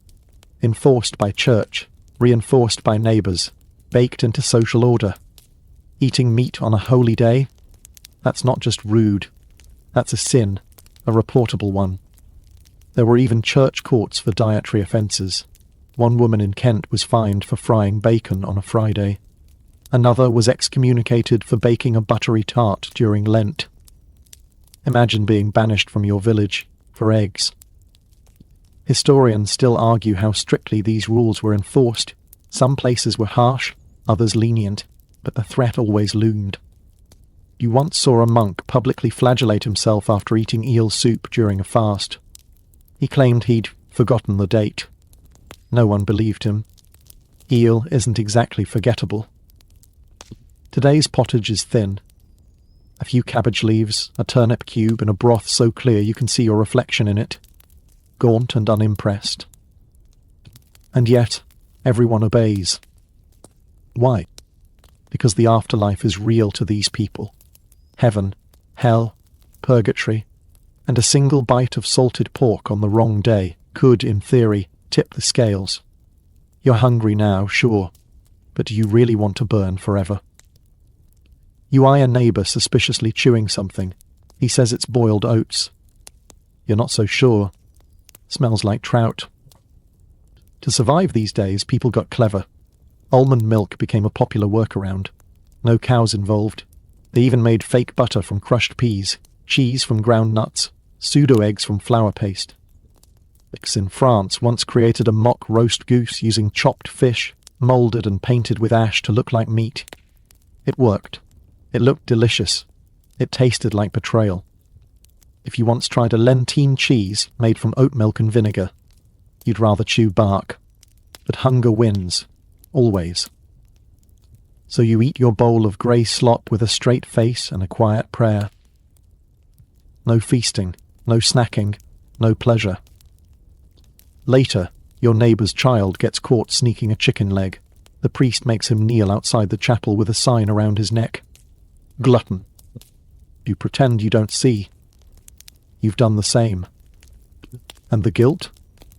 enforced by church, reinforced by neighbours, baked into social order. Eating meat on a holy day? That's not just rude. That's a sin, a reportable one. There were even church courts for dietary offences. One woman in Kent was fined for frying bacon on a Friday. Another was excommunicated for baking a buttery tart during Lent. Imagine being banished from your village for eggs. Historians still argue how strictly these rules were enforced. Some places were harsh, others lenient, but the threat always loomed. You once saw a monk publicly flagellate himself after eating eel soup during a fast. He claimed he'd forgotten the date. No one believed him. Eel isn't exactly forgettable. Today's pottage is thin. A few cabbage leaves, a turnip cube, and a broth so clear you can see your reflection in it, gaunt and unimpressed. And yet, everyone obeys. Why? Because the afterlife is real to these people. Heaven, hell, purgatory, and a single bite of salted pork on the wrong day could, in theory, tip the scales. You're hungry now, sure, but do you really want to burn forever? You eye a neighbour suspiciously chewing something. He says it's boiled oats. You're not so sure. Smells like trout. To survive these days, people got clever. Almond milk became a popular workaround. No cows involved. They even made fake butter from crushed peas, cheese from ground nuts, pseudo-eggs from flour paste. Bix in France once created a mock roast goose using chopped fish, moulded and painted with ash to look like meat. It worked. It looked delicious. It tasted like betrayal. If you once tried a Lentine cheese made from oat milk and vinegar, you'd rather chew bark. But hunger wins. Always. So you eat your bowl of grey slop with a straight face and a quiet prayer. No feasting, no snacking, no pleasure. Later, your neighbour's child gets caught sneaking a chicken leg. The priest makes him kneel outside the chapel with a sign around his neck. Glutton. You pretend you don't see. You've done the same. And the guilt?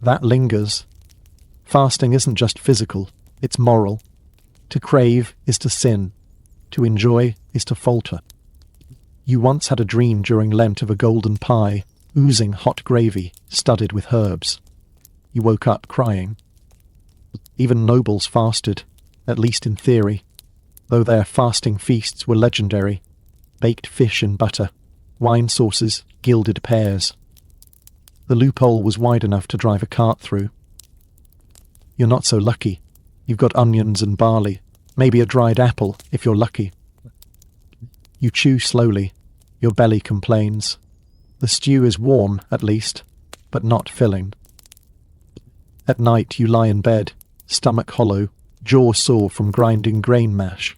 That lingers. Fasting isn't just physical, it's moral. To crave is to sin. To enjoy is to falter. You once had a dream during Lent of a golden pie, oozing hot gravy, studded with herbs. You woke up crying. Even nobles fasted, at least in theory, though their fasting feasts were legendary. Baked fish in butter, wine sauces, gilded pears. The loophole was wide enough to drive a cart through. You're not so lucky. You've got onions and barley, maybe a dried apple, if you're lucky. You chew slowly. Your belly complains. The stew is warm, at least, but not filling. At night you lie in bed, stomach hollow, jaw sore from grinding grain mash.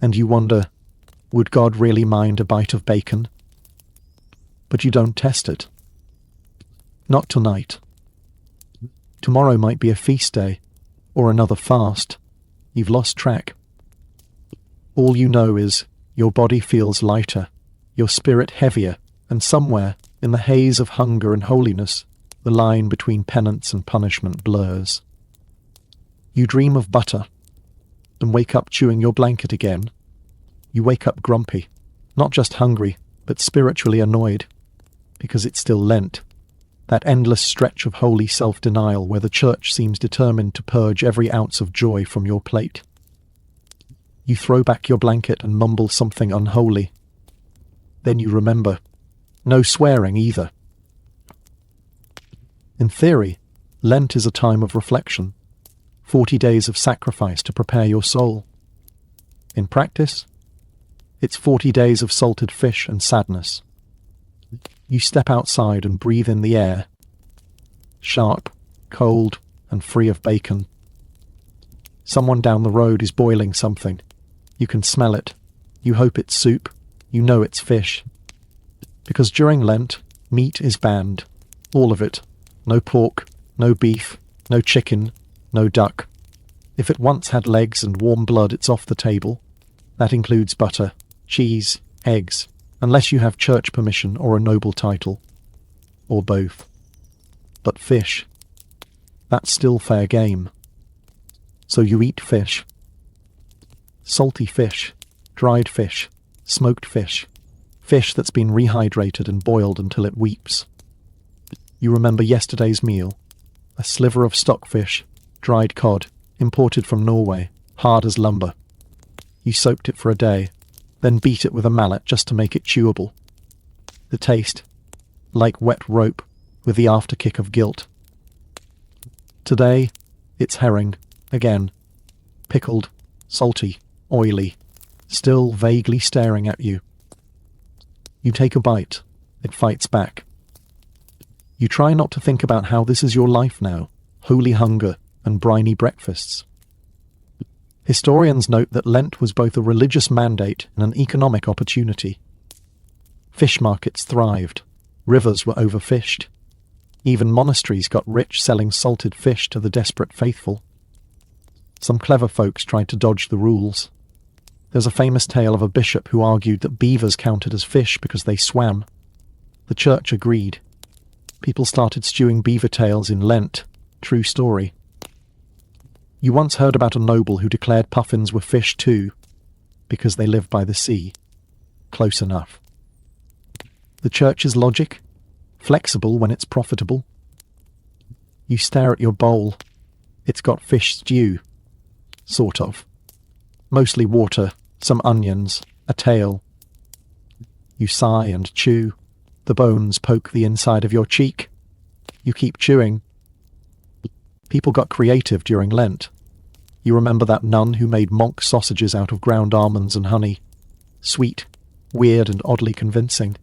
And you wonder, would God really mind a bite of bacon? But you don't test it. Not tonight. Tomorrow might be a feast day, or another fast. You've lost track. All you know is your body feels lighter, your spirit heavier, and somewhere, in the haze of hunger and holiness, the line between penance and punishment blurs. You dream of butter, and wake up chewing your blanket again. You wake up grumpy, not just hungry, but spiritually annoyed, because it's still Lent, that endless stretch of holy self-denial where the church seems determined to purge every ounce of joy from your plate. You throw back your blanket and mumble something unholy. Then you remember. No swearing either. In theory, Lent is a time of reflection, 40 days of sacrifice to prepare your soul. In practice, it's 40 days of salted fish and sadness. You step outside and breathe in the air, sharp, cold, and free of bacon. Someone down the road is boiling something. You can smell it. You hope it's soup. You know it's fish. Because during Lent, meat is banned. All of it. No pork, no beef, no chicken, no duck. If it once had legs and warm blood, it's off the table. That includes butter, cheese, eggs, unless you have church permission or a noble title. Or both. But fish. That's still fair game. So you eat fish. Salty fish, dried fish, smoked fish, fish that's been rehydrated and boiled until it weeps. You remember yesterday's meal, a sliver of stockfish, dried cod, imported from Norway, hard as lumber. You soaked it for a day, then beat it with a mallet just to make it chewable. The taste, like wet rope, with the afterkick of guilt. Today, it's herring, again, pickled, salty, oily, still vaguely staring at you. You take a bite. It fights back. You try not to think about how this is your life now, holy hunger, and briny breakfasts. Historians note that Lent was both a religious mandate and an economic opportunity. Fish markets thrived, rivers were overfished. Even monasteries got rich selling salted fish to the desperate faithful. Some clever folks tried to dodge the rules. There's a famous tale of a bishop who argued that beavers counted as fish because they swam. The church agreed. People started stewing beaver tails in Lent. True story. You once heard about a noble who declared puffins were fish too, because they live by the sea. Close enough. The church's logic? Flexible when it's profitable. You stare at your bowl. It's got fish stew. Sort of. Mostly water, some onions, a tail. You sigh and chew. The bones poke the inside of your cheek. You keep chewing. People got creative during Lent. You remember that nun who made monk sausages out of ground almonds and honey? Sweet, weird and oddly convincing.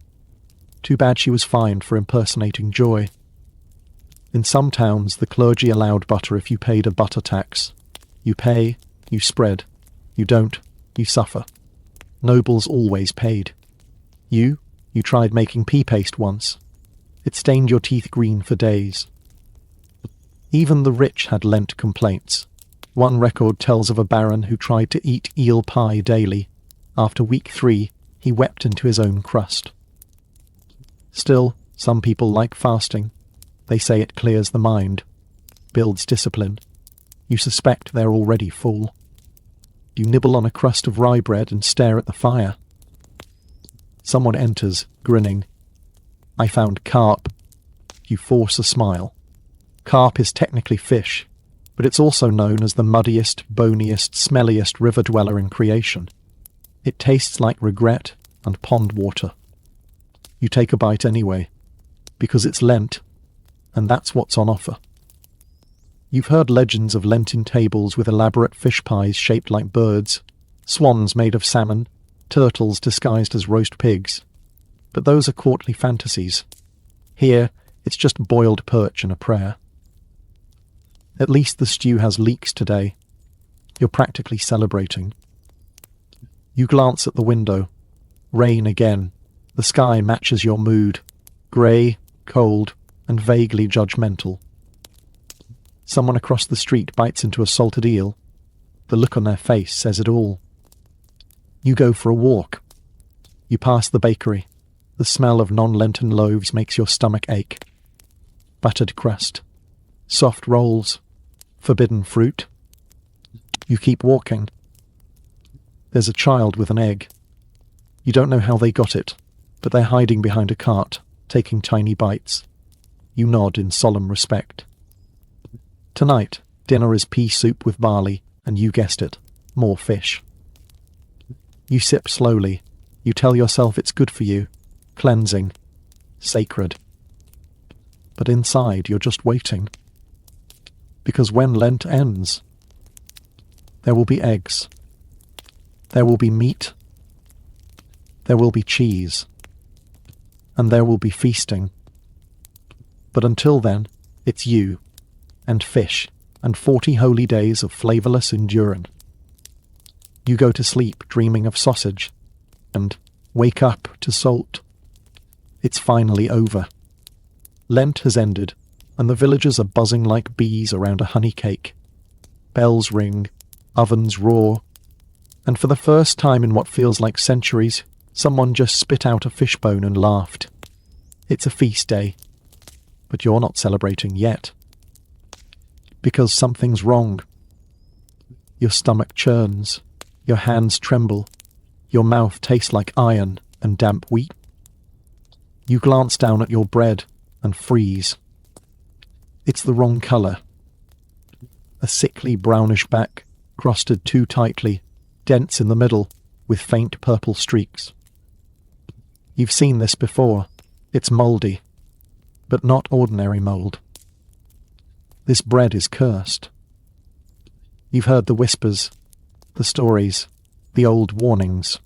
Too bad she was fined for impersonating joy. In some towns, the clergy allowed butter if you paid a butter tax. You pay, you spread. You don't, you suffer. Nobles always paid. You tried making pea paste once. It stained your teeth green for days. Even the rich had Lent complaints. One record tells of a baron who tried to eat eel pie daily. After week 3, he wept into his own crust. Still, some people like fasting. They say it clears the mind, builds discipline. You suspect they're already full. You nibble on a crust of rye bread and stare at the fire. Someone enters, grinning. I found carp. You force a smile. Carp is technically fish, but it's also known as the muddiest, boniest, smelliest river dweller in creation. It tastes like regret and pond water. You take a bite anyway, because it's Lent, and that's what's on offer. You've heard legends of Lenten tables with elaborate fish pies shaped like birds, swans made of salmon, turtles disguised as roast pigs. But those are courtly fantasies. Here, it's just boiled perch and a prayer. At least the stew has leeks today. You're practically celebrating. You glance at the window. Rain again. The sky matches your mood. Grey, cold, and vaguely judgmental. Someone across the street bites into a salted eel. The look on their face says it all. You go for a walk. You pass the bakery. The smell of non-Lenten loaves makes your stomach ache. Buttered crust. Soft rolls. Forbidden fruit. You keep walking. There's a child with an egg. You don't know how they got it, but they're hiding behind a cart, taking tiny bites. You nod in solemn respect. Tonight, dinner is pea soup with barley, and you guessed it, more fish. You sip slowly. You tell yourself it's good for you, cleansing, sacred. But inside, you're just waiting. Because when Lent ends, there will be eggs. There will be meat. There will be cheese. And there will be feasting. But until then, it's you, and fish, and 40 holy days of flavourless endurance. You go to sleep dreaming of sausage, and wake up to salt. It's finally over. Lent has ended, and the villagers are buzzing like bees around a honey cake. Bells ring, ovens roar, and for the first time in what feels like centuries, someone just spit out a fishbone and laughed. It's a feast day, but you're not celebrating yet. Because something's wrong. Your stomach churns, your hands tremble, your mouth tastes like iron and damp wheat. You glance down at your bread and freeze. It's the wrong colour. A sickly brownish back, crusted too tightly, dense in the middle, with faint purple streaks. You've seen this before. It's mouldy, but not ordinary mould. This bread is cursed. You've heard the whispers, the stories, the old warnings.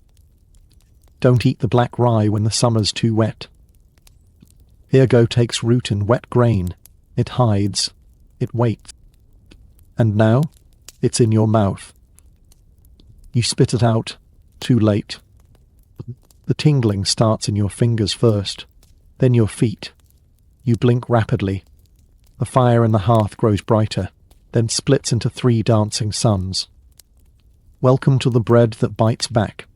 Don't eat the black rye when the summer's too wet. Ergo takes root in wet grain. It hides. It waits. And now, it's in your mouth. You spit it out, too late. The tingling starts in your fingers first, then your feet. You blink rapidly. The fire in the hearth grows brighter, then splits into 3 dancing suns. Welcome to the bread that bites back.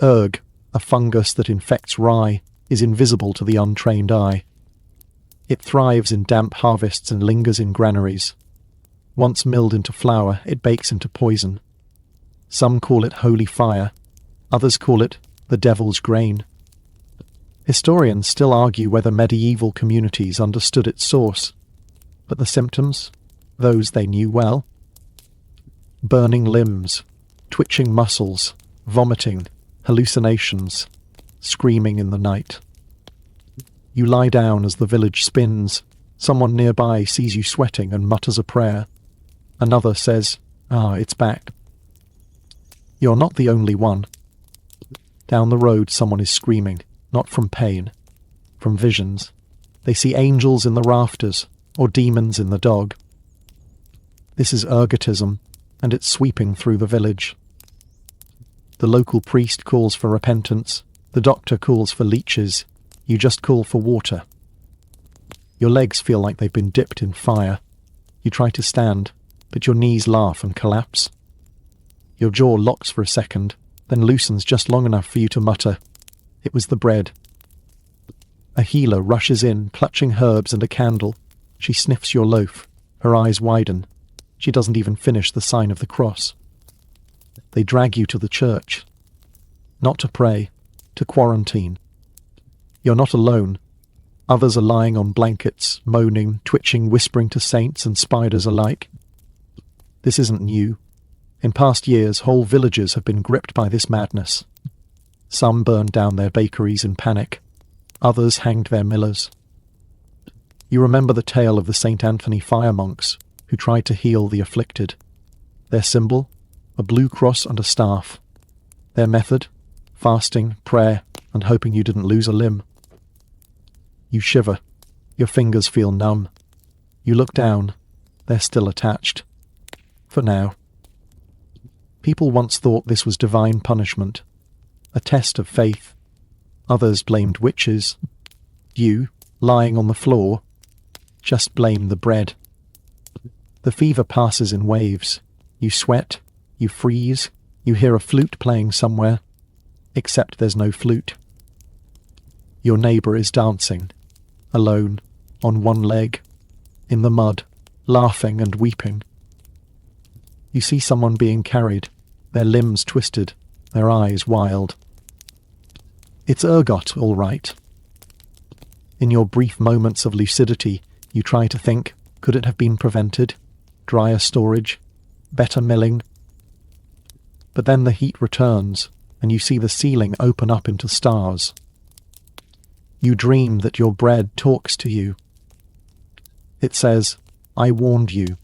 Erg, a fungus that infects rye, is invisible to the untrained eye. It thrives in damp harvests and lingers in granaries. Once milled into flour, it bakes into poison. Some call it holy fire, others call it the devil's grain. Historians still argue whether medieval communities understood its source, but the symptoms, those they knew well. Burning limbs, twitching muscles, vomiting, hallucinations, screaming in the night. You lie down as the village spins. Someone nearby sees you sweating and mutters a prayer. Another says, it's back. You're not the only one. Down the road someone is screaming, not from pain, from visions. They see angels in the rafters, or demons in the dog. This is ergotism, and it's sweeping through the village. The local priest calls for repentance, the doctor calls for leeches, you just call for water. Your legs feel like they've been dipped in fire. You try to stand, but your knees laugh and collapse. Your jaw locks for a second, then loosens just long enough for you to mutter, "It was the bread." A healer rushes in, clutching herbs and a candle. She sniffs your loaf. Her eyes widen. She doesn't even finish the sign of the cross. They drag you to the church. Not to pray, to quarantine. You're not alone. Others are lying on blankets, moaning, twitching, whispering to saints and spiders alike. This isn't new. In past years, whole villages have been gripped by this madness. Some burned down their bakeries in panic. Others hanged their millers. You remember the tale of the St. Anthony fire monks who tried to heal the afflicted. Their symbol? A blue cross and a staff. Their method? Fasting, prayer, and hoping you didn't lose a limb. You shiver. Your fingers feel numb. You look down. They're still attached. For now. People once thought this was divine punishment, a test of faith. Others blamed witches. You, lying on the floor, just blame the bread. The fever passes in waves. You sweat, you freeze, you hear a flute playing somewhere, except there's no flute. Your neighbour is dancing, alone, on one leg, in the mud, laughing and weeping. You see someone being carried, their limbs twisted, their eyes wild. It's ergot, all right. In your brief moments of lucidity, you try to think, could it have been prevented? Drier storage? Better milling? But then the heat returns, and you see the ceiling open up into stars. You dream that your bread talks to you. It says, "I warned you."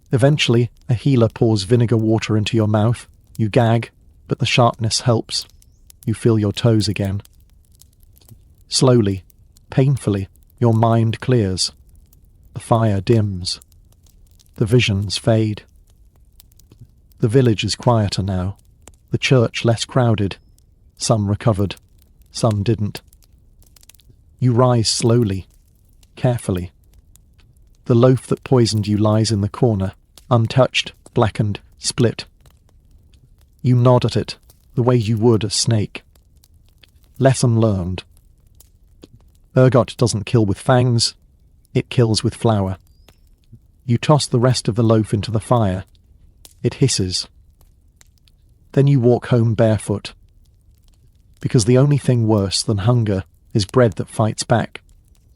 Eventually, a healer pours vinegar water into your mouth. You gag, but the sharpness helps. You feel your toes again. Slowly, painfully, your mind clears. The fire dims. The visions fade. The village is quieter now. The church less crowded. Some recovered. Some didn't. You rise slowly, carefully. The loaf that poisoned you lies in the corner, untouched, blackened, split. You nod at it, the way you would a snake. Lesson learned. Ergot doesn't kill with fangs, it kills with flour. You toss the rest of the loaf into the fire. It hisses. Then you walk home barefoot. Because the only thing worse than hunger is bread that fights back.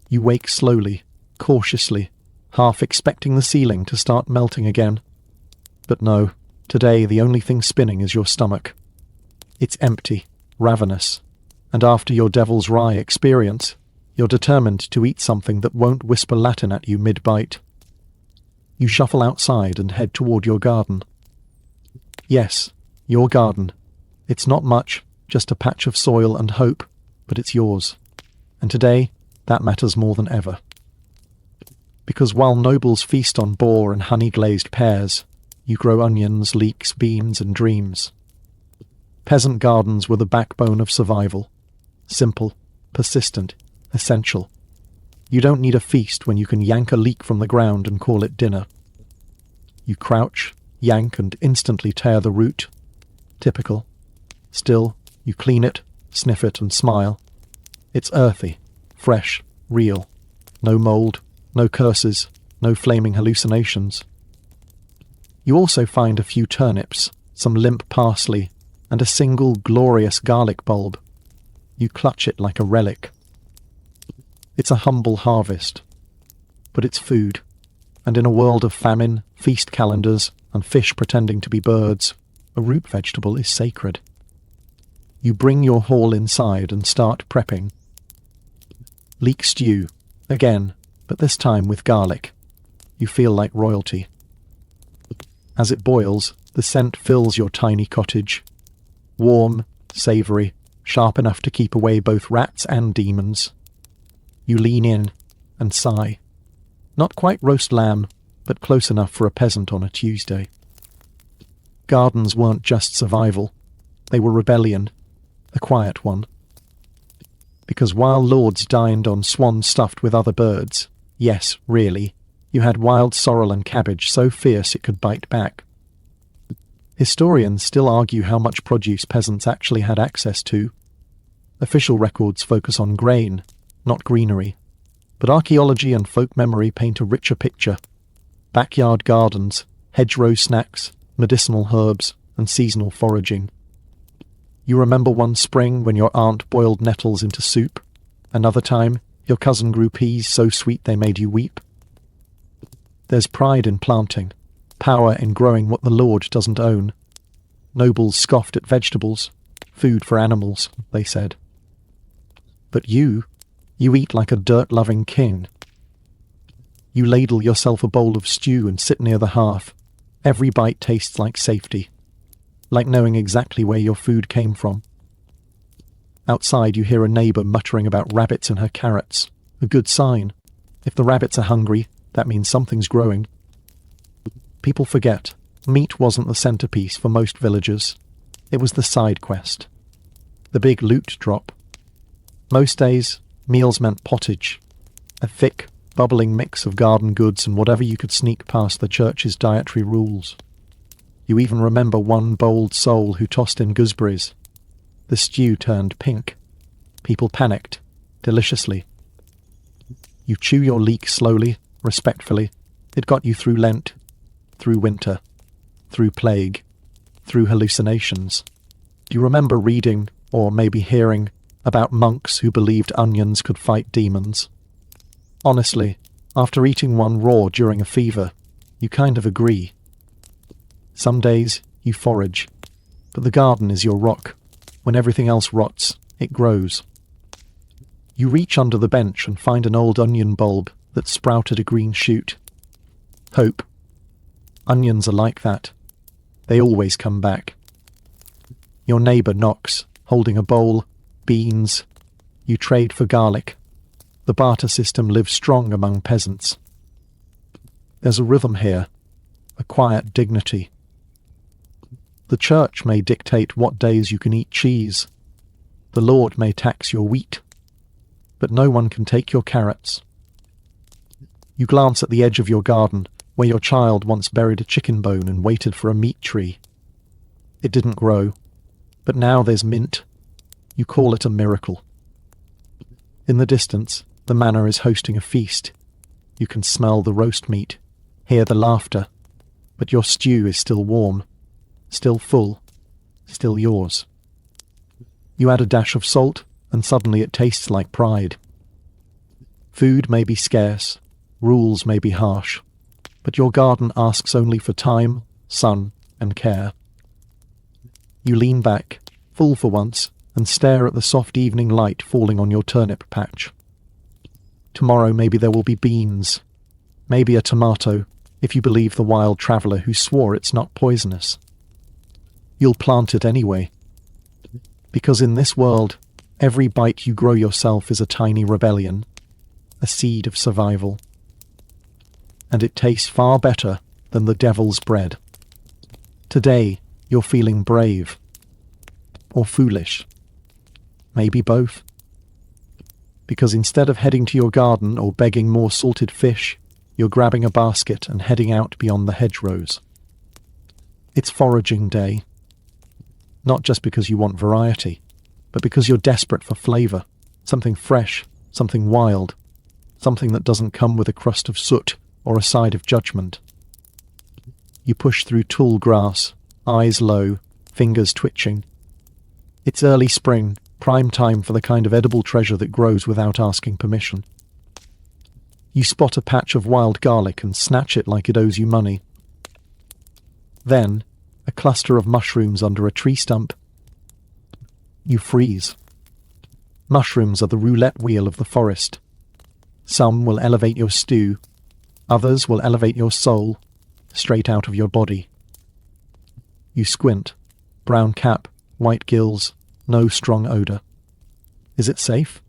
You wake slowly, cautiously, half expecting the ceiling to start melting again. But no, today the only thing spinning is your stomach. It's empty, ravenous, and after your devil's rye experience, you're determined to eat something that won't whisper Latin at you mid-bite. You shuffle outside and head toward your garden. Yes, your garden. It's not much, just a patch of soil and hope, but it's yours. And today, that matters more than ever. Because while nobles feast on boar and honey-glazed pears, you grow onions, leeks, beans, and dreams. Peasant gardens were the backbone of survival. Simple, persistent, essential. You don't need a feast when you can yank a leek from the ground and call it dinner. You crouch, yank, and instantly tear the root. Typical. Still, you clean it, sniff it, and smile. It's earthy, fresh, real. No mold, no curses, no flaming hallucinations. You also find a few turnips, some limp parsley, and a single glorious garlic bulb. You clutch it like a relic. It's a humble harvest, but it's food, and in a world of famine, feast calendars, and fish pretending to be birds, a root vegetable is sacred. You bring your haul inside and start prepping. Leek stew, again, but this time with garlic. You feel like royalty. As it boils, the scent fills your tiny cottage. Warm, savoury, sharp enough to keep away both rats and demons. You lean in and sigh. Not quite roast lamb, but close enough for a peasant on a Tuesday. Gardens weren't just survival. They were rebellion, a quiet one. Because while lords dined on swans stuffed with other birds, yes, really, you had wild sorrel and cabbage so fierce it could bite back. Historians still argue how much produce peasants actually had access to. Official records focus on grain, not greenery, but archaeology and folk memory paint a richer picture. Backyard gardens, hedgerow snacks, medicinal herbs, and seasonal foraging. You remember one spring when your aunt boiled nettles into soup? Another time, your cousin grew peas so sweet they made you weep? There's pride in planting, power in growing what the Lord doesn't own. Nobles scoffed at vegetables, food for animals, they said. But you eat like a dirt-loving king. You ladle yourself a bowl of stew and sit near the hearth. Every bite tastes like safety, like knowing exactly where your food came from. Outside you hear a neighbour muttering about rabbits and her carrots. A good sign. If the rabbits are hungry, that means something's growing. People forget, meat wasn't the centrepiece for most villagers. It was the side quest. The big loot drop. Most days, meals meant pottage. A thick, bubbling mix of garden goods and whatever you could sneak past the church's dietary rules. You even remember one bold soul who tossed in gooseberries. The stew turned pink. People panicked, deliciously. You chew your leek slowly, respectfully. It got you through Lent, through winter, through plague, through hallucinations. Do you remember reading, or maybe hearing, about monks who believed onions could fight demons? Honestly, after eating one raw during a fever, you kind of agree. Some days you forage, but the garden is your rock. When everything else rots, it grows. You reach under the bench and find an old onion bulb that sprouted a green shoot. Hope. Onions are like that. They always come back. Your neighbour knocks, holding a bowl, beans. You trade for garlic. The barter system lives strong among peasants. There's a rhythm here, a quiet dignity. The church may dictate what days you can eat cheese. The Lord may tax your wheat. But no one can take your carrots. You glance at the edge of your garden, where your child once buried a chicken bone and waited for a meat tree. It didn't grow, but now there's mint. You call it a miracle. In the distance, the manor is hosting a feast. You can smell the roast meat, hear the laughter, but your stew is still warm, still full, still yours. You add a dash of salt, and suddenly it tastes like pride. Food may be scarce, rules may be harsh, but your garden asks only for time, sun, and care. You lean back, full for once, and stare at the soft evening light falling on your turnip patch. Tomorrow maybe there will be beans, maybe a tomato, if you believe the wild traveller who swore it's not poisonous. You'll plant it anyway, because in this world, every bite you grow yourself is a tiny rebellion, a seed of survival. and it tastes far better than the devil's bread. Today, you're feeling brave. Or foolish. Maybe both. Because instead of heading to your garden or begging more salted fish, you're grabbing a basket and heading out beyond the hedgerows. It's foraging day. Not just because you want variety, but because you're desperate for flavour, something fresh, something wild, something that doesn't come with a crust of soot or a side of judgment. You push through tall grass, eyes low, fingers twitching. It's early spring, prime time for the kind of edible treasure that grows without asking permission. You spot a patch of wild garlic and snatch it like it owes you money. Then, a cluster of mushrooms under a tree stump. You freeze. Mushrooms are the roulette wheel of the forest. Some will elevate your stew, others will elevate your soul, straight out of your body. You squint. Brown cap, white gills, no strong odour. Is it safe?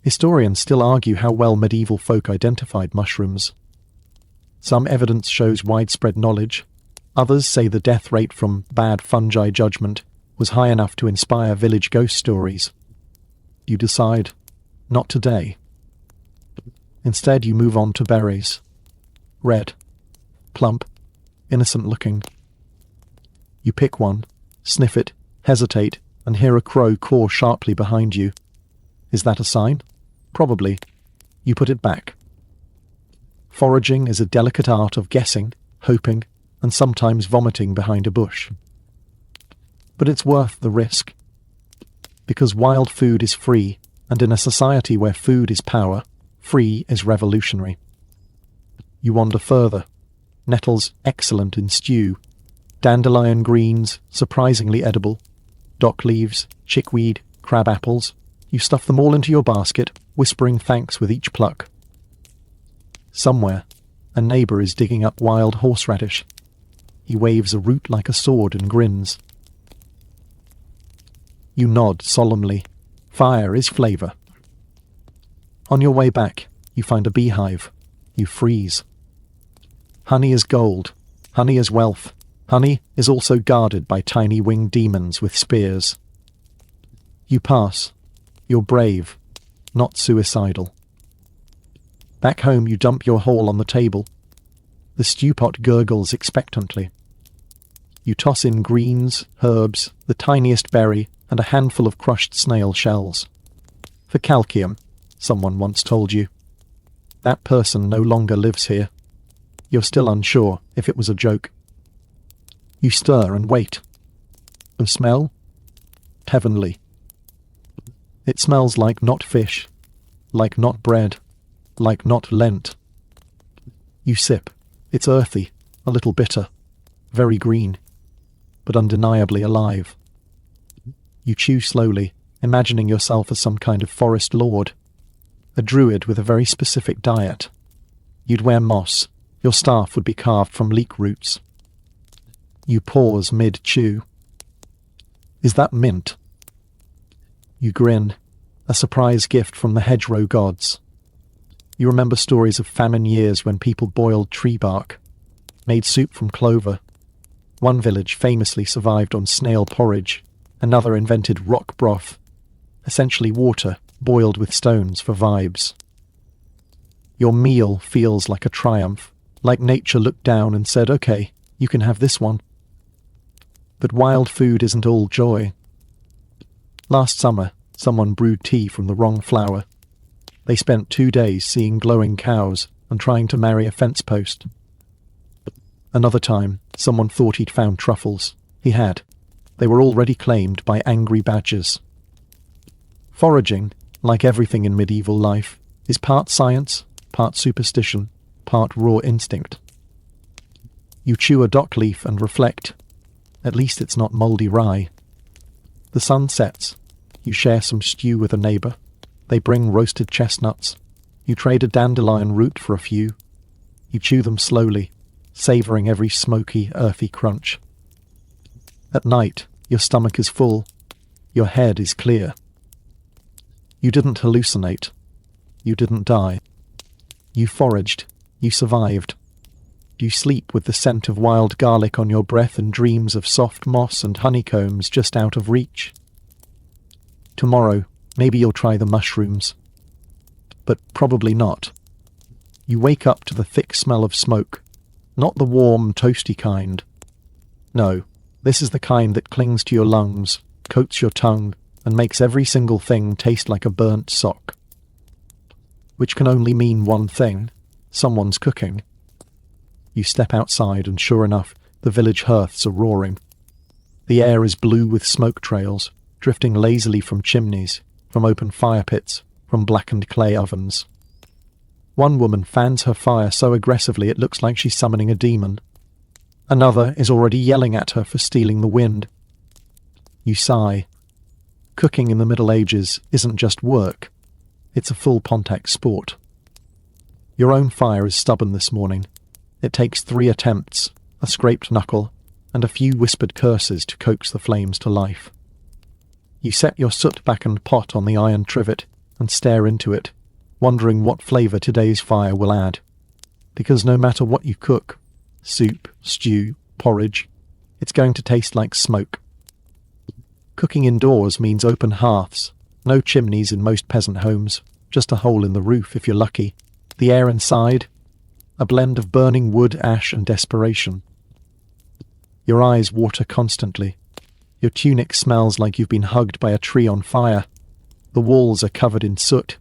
Historians still argue how well medieval folk identified mushrooms. Some evidence shows widespread knowledge. Others say the death rate from bad fungi judgment was high enough to inspire village ghost stories. You decide, not today. Instead, you move on to berries. Red, plump, innocent-looking. You pick one, sniff it, hesitate, and hear a crow caw sharply behind you. Is that a sign? Probably. You put it back. Foraging is a delicate art of guessing, hoping, and sometimes vomiting behind a bush. But it's worth the risk. Because wild food is free, and in a society where food is power, free is revolutionary. You wander further. Nettles excellent in stew. Dandelion greens, surprisingly edible. Dock leaves, chickweed, crab apples. You stuff them all into your basket, whispering thanks with each pluck. Somewhere, a neighbour is digging up wild horseradish. He waves a root like a sword and grins. You nod solemnly. Fire is flavour. On your way back, you find a beehive. You freeze. Honey is gold. Honey is wealth. Honey is also guarded by tiny winged demons with spears. You pass. You're brave, not suicidal. Back home you dump your haul on the table. The stew pot gurgles expectantly. You toss in greens, herbs, the tiniest berry, and a handful of crushed snail shells. For calcium, someone once told you. That person no longer lives here. You're still unsure if it was a joke. You stir and wait. The smell? Heavenly. It smells like not fish, like not bread, like not Lent. You sip. It's earthy, a little bitter, very green, but undeniably alive. You chew slowly, imagining yourself as some kind of forest lord, a druid with a very specific diet. You'd wear moss. Your staff would be carved from leek roots. You pause mid-chew. Is that mint? You grin, a surprise gift from the hedgerow gods. You remember stories of famine years when people boiled tree bark, made soup from clover. One village famously survived on snail porridge, another invented rock broth, essentially water boiled with stones for vibes. Your meal feels like a triumph, like nature looked down and said, "Okay, you can have this one." But wild food isn't all joy. Last summer, someone brewed tea from the wrong flour. They spent 2 days seeing glowing cows and trying to marry a fence post. Another time, someone thought he'd found truffles. He had. They were already claimed by angry badgers. Foraging, like everything in medieval life, is part science, part superstition, part raw instinct. You chew a dock leaf and reflect. At least it's not mouldy rye. The sun sets. You share some stew with a neighbour. They bring roasted chestnuts. You trade a dandelion root for a few. You chew them slowly, savouring every smoky, earthy crunch. At night, your stomach is full. Your head is clear. You didn't hallucinate. You didn't die. You foraged. You survived. You sleep with the scent of wild garlic on your breath and dreams of soft moss and honeycombs just out of reach. Tomorrow, maybe you'll try the mushrooms. But probably not. You wake up to the thick smell of smoke, not the warm, toasty kind. No, this is the kind that clings to your lungs, coats your tongue, and makes every single thing taste like a burnt sock. Which can only mean one thing: someone's cooking. You step outside and sure enough, the village hearths are roaring. The air is blue with smoke trails, drifting lazily from chimneys, from open fire pits, from blackened clay ovens. One woman fans her fire so aggressively it looks like she's summoning a demon. Another is already yelling at her for stealing the wind. You sigh. Cooking in the Middle Ages isn't just work. It's a full contact sport. Your own fire is stubborn this morning. It takes 3 attempts, a scraped knuckle, and a few whispered curses to coax the flames to life. You set your soot-blackened pot on the iron trivet and stare into it, wondering what flavour today's fire will add. Because no matter what you cook, soup, stew, porridge, it's going to taste like smoke. Cooking indoors means open hearths, no chimneys in most peasant homes, just a hole in the roof if you're lucky. The air inside, a blend of burning wood, ash and desperation. Your eyes water constantly. Your tunic smells like you've been hugged by a tree on fire. The walls are covered in soot.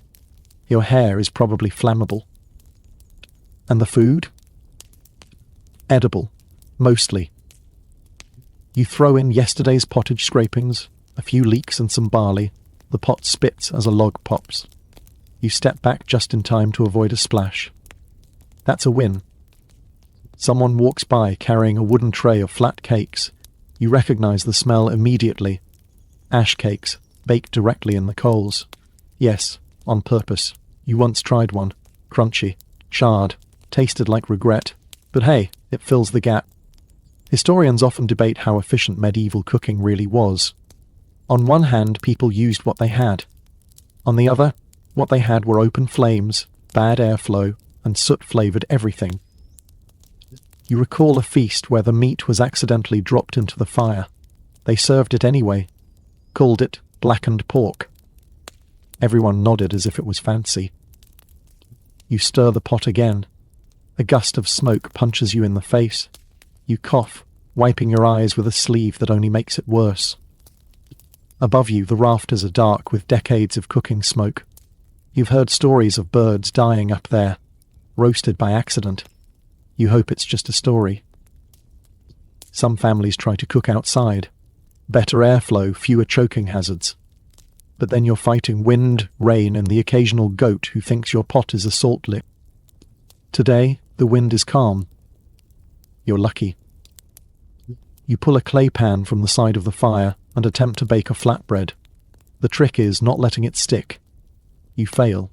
Your hair is probably flammable. And the food? Edible, mostly. You throw in yesterday's pottage scrapings, a few leeks and some barley. The pot spits as a log pops. You step back just in time to avoid a splash. That's a win. Someone walks by carrying a wooden tray of flat cakes. You recognize the smell immediately. Ash cakes, baked directly in the coals. Yes, on purpose. You once tried one. Crunchy, charred, tasted like regret. But hey, it fills the gap. Historians often debate how efficient medieval cooking really was. On one hand, people used what they had. On the other, what they had were open flames, bad airflow, and soot-flavoured everything. You recall a feast where the meat was accidentally dropped into the fire. They served it anyway, called it blackened pork. Everyone nodded as if it was fancy. You stir the pot again. A gust of smoke punches you in the face. You cough, wiping your eyes with a sleeve that only makes it worse. Above you, the rafters are dark with decades of cooking smoke. You've heard stories of birds dying up there, roasted by accident. You hope it's just a story. Some families try to cook outside. Better airflow, fewer choking hazards. But then you're fighting wind, rain, and the occasional goat who thinks your pot is a salt lick. Today, the wind is calm. You're lucky. You pull a clay pan from the side of the fire and attempt to bake a flatbread. The trick is not letting it stick. You fail.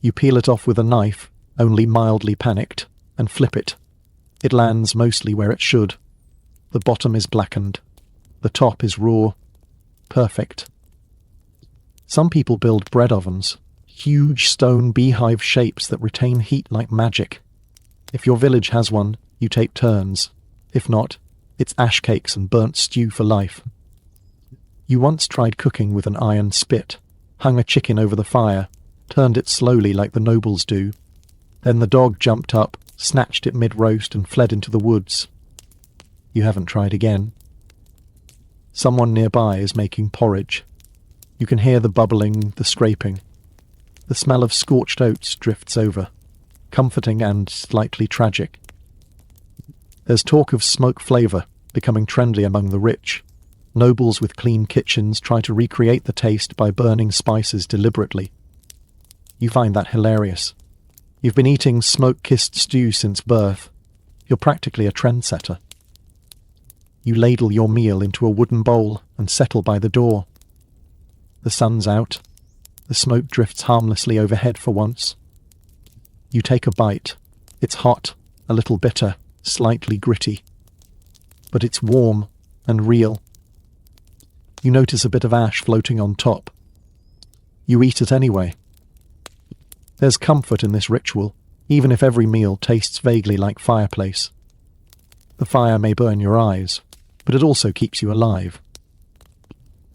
You peel it off with a knife, only mildly panicked, and flip it. It lands mostly where it should. The bottom is blackened. The top is raw. Perfect. Some people build bread ovens, huge stone beehive shapes that retain heat like magic. If your village has one, you take turns. If not, it's ash cakes and burnt stew for life. You once tried cooking with an iron spit, hung a chicken over the fire, turned it slowly like the nobles do. Then the dog jumped up, snatched it mid-roast and fled into the woods. You haven't tried again. Someone nearby is making porridge. You can hear the bubbling, the scraping. The smell of scorched oats drifts over, comforting and slightly tragic. There's talk of smoke flavour becoming trendy among the rich. Nobles with clean kitchens try to recreate the taste by burning spices deliberately. You find that hilarious. You've been eating smoke-kissed stew since birth. You're practically a trendsetter. You ladle your meal into a wooden bowl and settle by the door. The sun's out. The smoke drifts harmlessly overhead for once. You take a bite. It's hot, a little bitter, slightly gritty. But it's warm and real. You notice a bit of ash floating on top. You eat it anyway. There's comfort in this ritual. even if every meal tastes vaguely like fireplace. The fire may burn your eyes, but it also keeps you alive.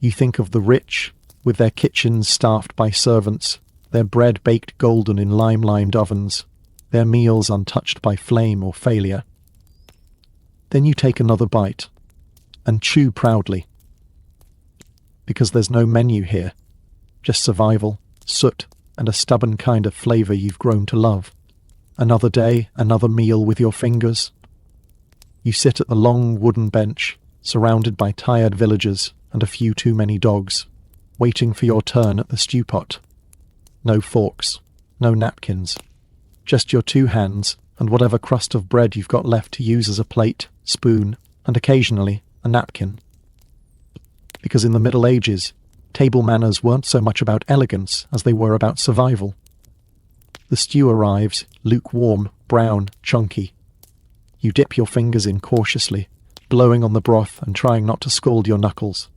You think of the rich, with their kitchens staffed by servants, their bread baked golden in lime-lined ovens, their meals untouched by flame or failure. Then you take another bite, and chew proudly. Because there's no menu here, just survival, soot, and a stubborn kind of flavour you've grown to love. Another day, another meal with your fingers. You sit at the long wooden bench, surrounded by tired villagers and a few too many dogs, waiting for your turn at the stew pot. No forks, no napkins, just your two hands and whatever crust of bread you've got left to use as a plate, spoon, and occasionally a napkin. Because in the Middle Ages, table manners weren't so much about elegance as they were about survival. The stew arrives, lukewarm, brown, chunky. You dip your fingers in cautiously, blowing on the broth and trying not to scald your knuckles.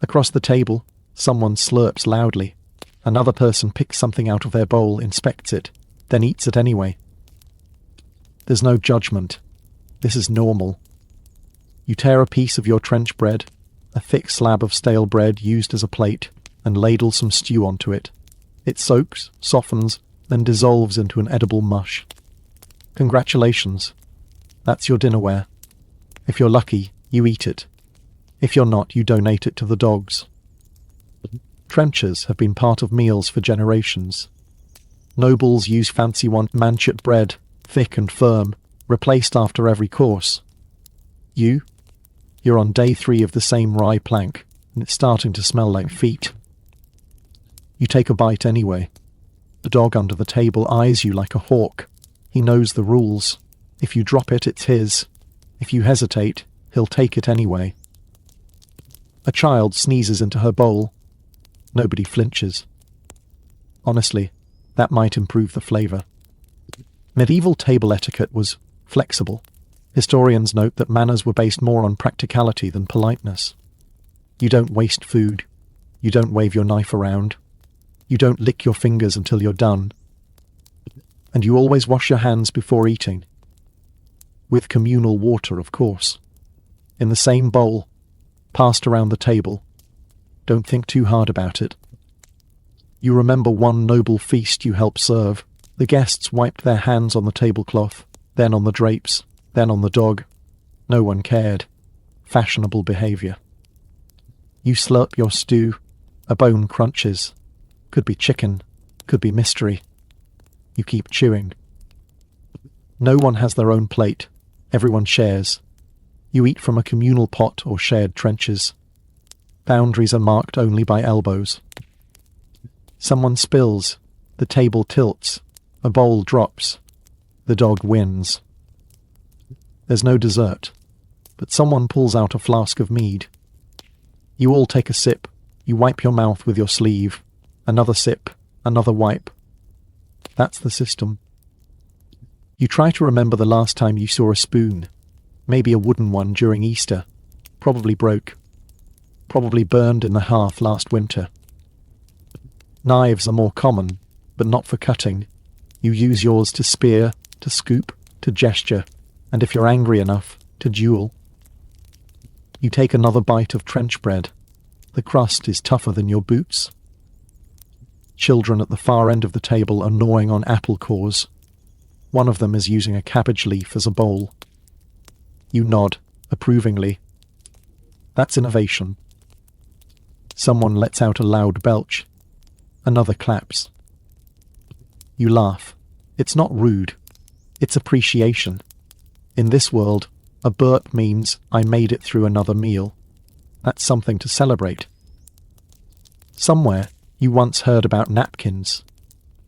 Across the table, someone slurps loudly. Another person picks something out of their bowl, inspects it, then eats it anyway. There's no judgment. This is normal. You tear a piece of your trench bread, a thick slab of stale bread used as a plate, and ladle some stew onto it. It soaks, softens, then dissolves into an edible mush. Congratulations. That's your dinnerware. If you're lucky, you eat it. If you're not, you donate it to the dogs. Trenchers have been part of meals for generations. Nobles use fancy manchet bread, thick and firm, replaced after every course. You're on day 3 of the same rye plank, and it's starting to smell like feet. You take a bite anyway. The dog under the table eyes you like a hawk. He knows the rules. If you drop it, it's his. If you hesitate, he'll take it anyway. A child sneezes into her bowl. Nobody flinches. Honestly, that might improve the flavour. Medieval table etiquette was flexible. Historians note that manners were based more on practicality than politeness. You don't waste food. You don't wave your knife around. You don't lick your fingers until you're done. And you always wash your hands before eating. With communal water, of course. In the same bowl, passed around the table. Don't think too hard about it. You remember one noble feast you helped serve. The guests wiped their hands on the tablecloth, then on the drapes, then on the dog. No one cared. Fashionable behaviour. You slurp your stew. A bone crunches. Could be chicken. Could be mystery. You keep chewing. No one has their own plate. Everyone shares. You eat from a communal pot or shared trenches. Boundaries are marked only by elbows. Someone spills. The table tilts. A bowl drops. The dog wins. There's no dessert, but someone pulls out a flask of mead. You all take a sip. You wipe your mouth with your sleeve. Another sip. Another wipe. That's the system. You try to remember the last time you saw a spoon. Maybe a wooden one during Easter. Probably broke. Probably burned in the hearth last winter. Knives are more common, but not for cutting. You use yours to spear, to scoop, to gesture, and if you're angry enough, to duel. You take another bite of trench bread. The crust is tougher than your boots. Children at the far end of the table are gnawing on apple cores. One of them is using a cabbage leaf as a bowl. You nod, approvingly. That's innovation. Someone lets out a loud belch. Another claps. You laugh. It's not rude. It's appreciation. In this world, a burp means I made it through another meal. That's something to celebrate. Somewhere, you once heard about napkins.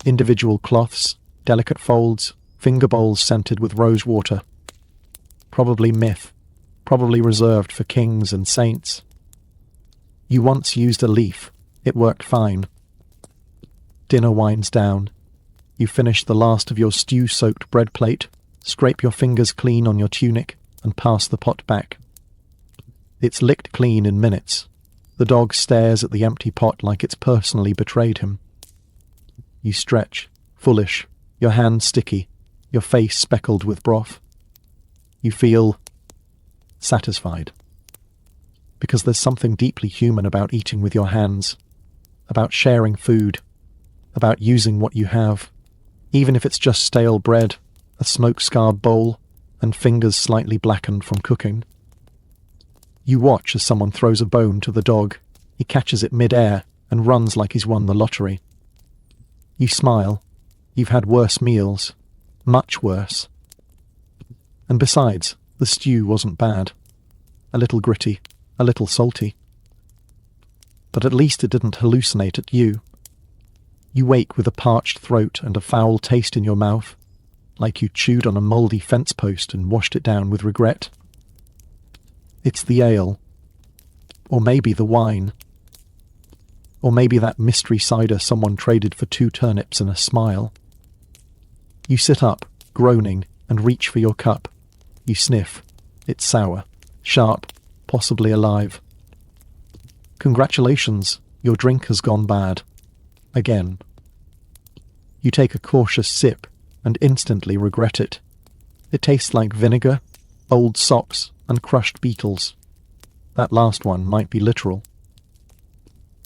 Individual cloths, delicate folds, finger bowls scented with rose water. Probably myth. Probably reserved for kings and saints. You once used a leaf. It worked fine. Dinner winds down. You finish the last of your stew-soaked bread plate, scrape your fingers clean on your tunic, and pass the pot back. It's licked clean in minutes. The dog stares at the empty pot like it's personally betrayed him. You stretch, foolish, your hands sticky, your face speckled with broth. You feel satisfied. Because there's something deeply human about eating with your hands, about sharing food, about using what you have, even if it's just stale bread, a smoke-scarred bowl, and fingers slightly blackened from cooking. You watch as someone throws a bone to the dog. He catches it mid-air and runs like he's won the lottery. You smile. You've had worse meals. Much worse. And besides, the stew wasn't bad. A little gritty, a little salty. But at least it didn't hallucinate at you. You wake with a parched throat and a foul taste in your mouth, like you chewed on a mouldy fence post and washed it down with regret. It's the ale. Or maybe the wine. Or maybe that mystery cider someone traded for 2 turnips and a smile. You sit up, groaning, and reach for your cup. You sniff. It's sour, sharp, possibly alive. Congratulations, your drink has gone bad. Again. You take a cautious sip and instantly regret it. It tastes like vinegar, old socks, and crushed beetles. That last one might be literal.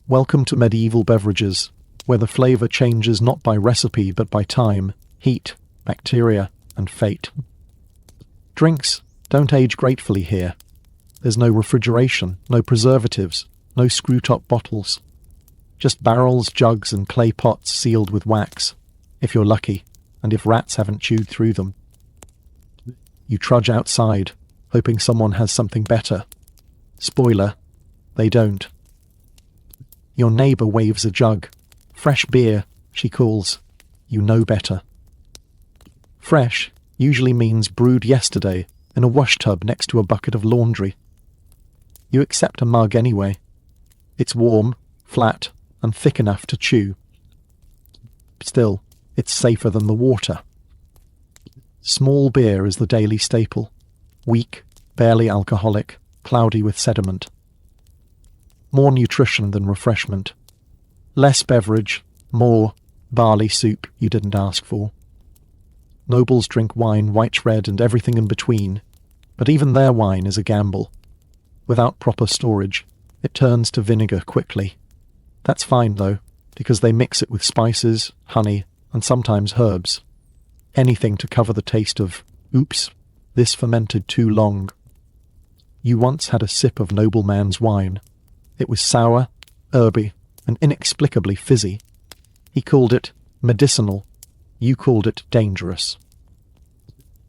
Welcome to medieval beverages, where the flavour changes not by recipe but by time, heat, bacteria, and fate. Drinks don't age gratefully here. There's no refrigeration, no preservatives, no screw-top bottles. Just barrels, jugs, and clay pots sealed with wax, if you're lucky, and if rats haven't chewed through them. You trudge outside, hoping someone has something better. Spoiler, they don't. Your neighbour waves a jug. Fresh beer, she calls. You know better. Fresh usually means brewed yesterday in a wash tub next to a bucket of laundry. You accept a mug anyway. It's warm, flat, and thick enough to chew. Still, it's safer than the water. Small beer is the daily staple. Weak, barely alcoholic, cloudy with sediment. More nutrition than refreshment. Less beverage, more barley soup you didn't ask for. Nobles drink wine white red and everything in between, but even their wine is a gamble. Without proper storage, it turns to vinegar quickly. That's fine though, because they mix it with spices, honey, and sometimes herbs. Anything to cover the taste of, oops, this fermented too long. You once had a sip of nobleman's wine. It was sour, herby, and inexplicably fizzy. He called it medicinal. You called it dangerous.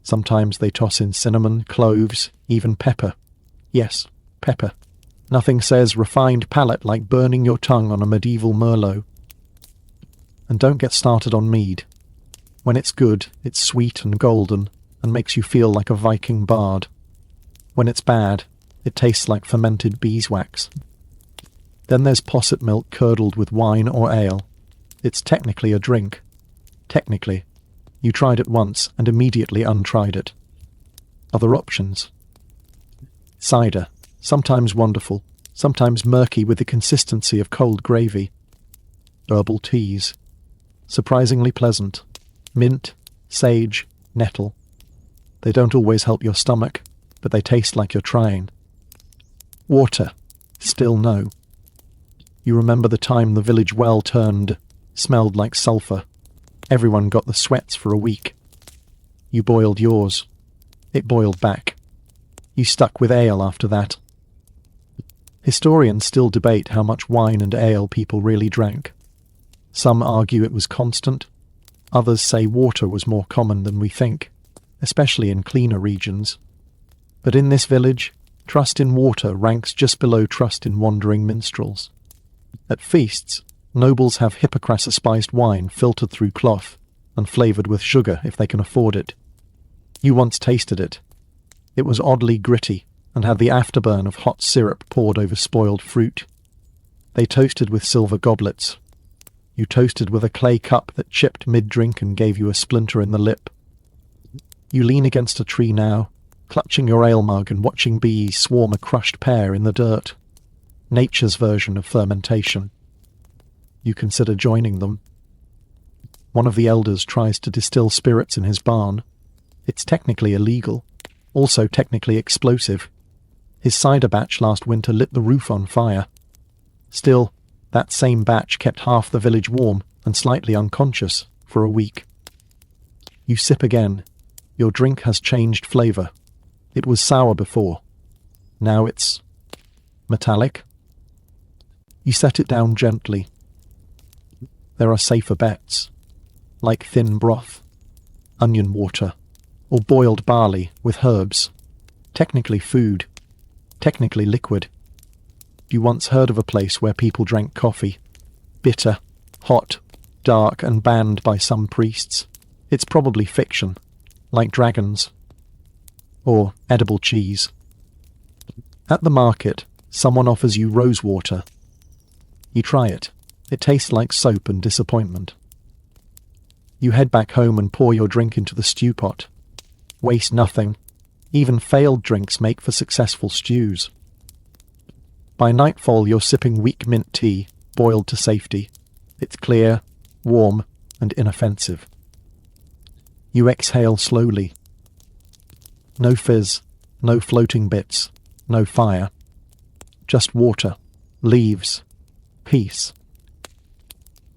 Sometimes they toss in cinnamon, cloves, even pepper. Yes, pepper. Nothing says refined palate like burning your tongue on a medieval Merlot. And don't get started on mead. When it's good, it's sweet and golden, and makes you feel like a Viking bard. When it's bad, it tastes like fermented beeswax. Then there's posset milk curdled with wine or ale. It's technically a drink. Technically. You tried it once and immediately untried it. Other options. Cider. Sometimes wonderful, sometimes murky with the consistency of cold gravy. Herbal teas. Surprisingly pleasant. Mint, sage, nettle. They don't always help your stomach, but they taste like you're trying. Water. Still no. You remember the time the village well smelled like sulphur. Everyone got the sweats for a week. You boiled yours. It boiled back. You stuck with ale after that. Historians still debate how much wine and ale people really drank. Some argue it was constant. Others say water was more common than we think, especially in cleaner regions. But in this village, trust in water ranks just below trust in wandering minstrels. At feasts, nobles have Hippocrasa-spiced wine filtered through cloth and flavoured with sugar if they can afford it. You once tasted it. It was oddly gritty and had the afterburn of hot syrup poured over spoiled fruit. They toasted with silver goblets. You toasted with a clay cup that chipped mid-drink and gave you a splinter in the lip. You lean against a tree now, clutching your ale mug and watching bees swarm a crushed pear in the dirt. Nature's version of fermentation. You consider joining them. One of the elders tries to distill spirits in his barn. It's technically illegal, also technically explosive. His cider batch last winter lit the roof on fire. Still, that same batch kept half the village warm and slightly unconscious for a week. You sip again. Your drink has changed flavour. It was sour before. Now it's metallic. You set it down gently. There are safer bets, like thin broth, onion water, or boiled barley with herbs. Technically food, technically liquid. You once heard of a place where people drank coffee, bitter, hot, dark, and banned by some priests. It's probably fiction, like dragons, or edible cheese. At the market, someone offers you rose water. You try it. It tastes like soap and disappointment. You head back home and pour your drink into the stew pot. Waste nothing. Even failed drinks make for successful stews. By nightfall, you're sipping weak mint tea, boiled to safety. It's clear, warm, and inoffensive. You exhale slowly. No fizz, no floating bits, no fire. Just water, leaves, peace.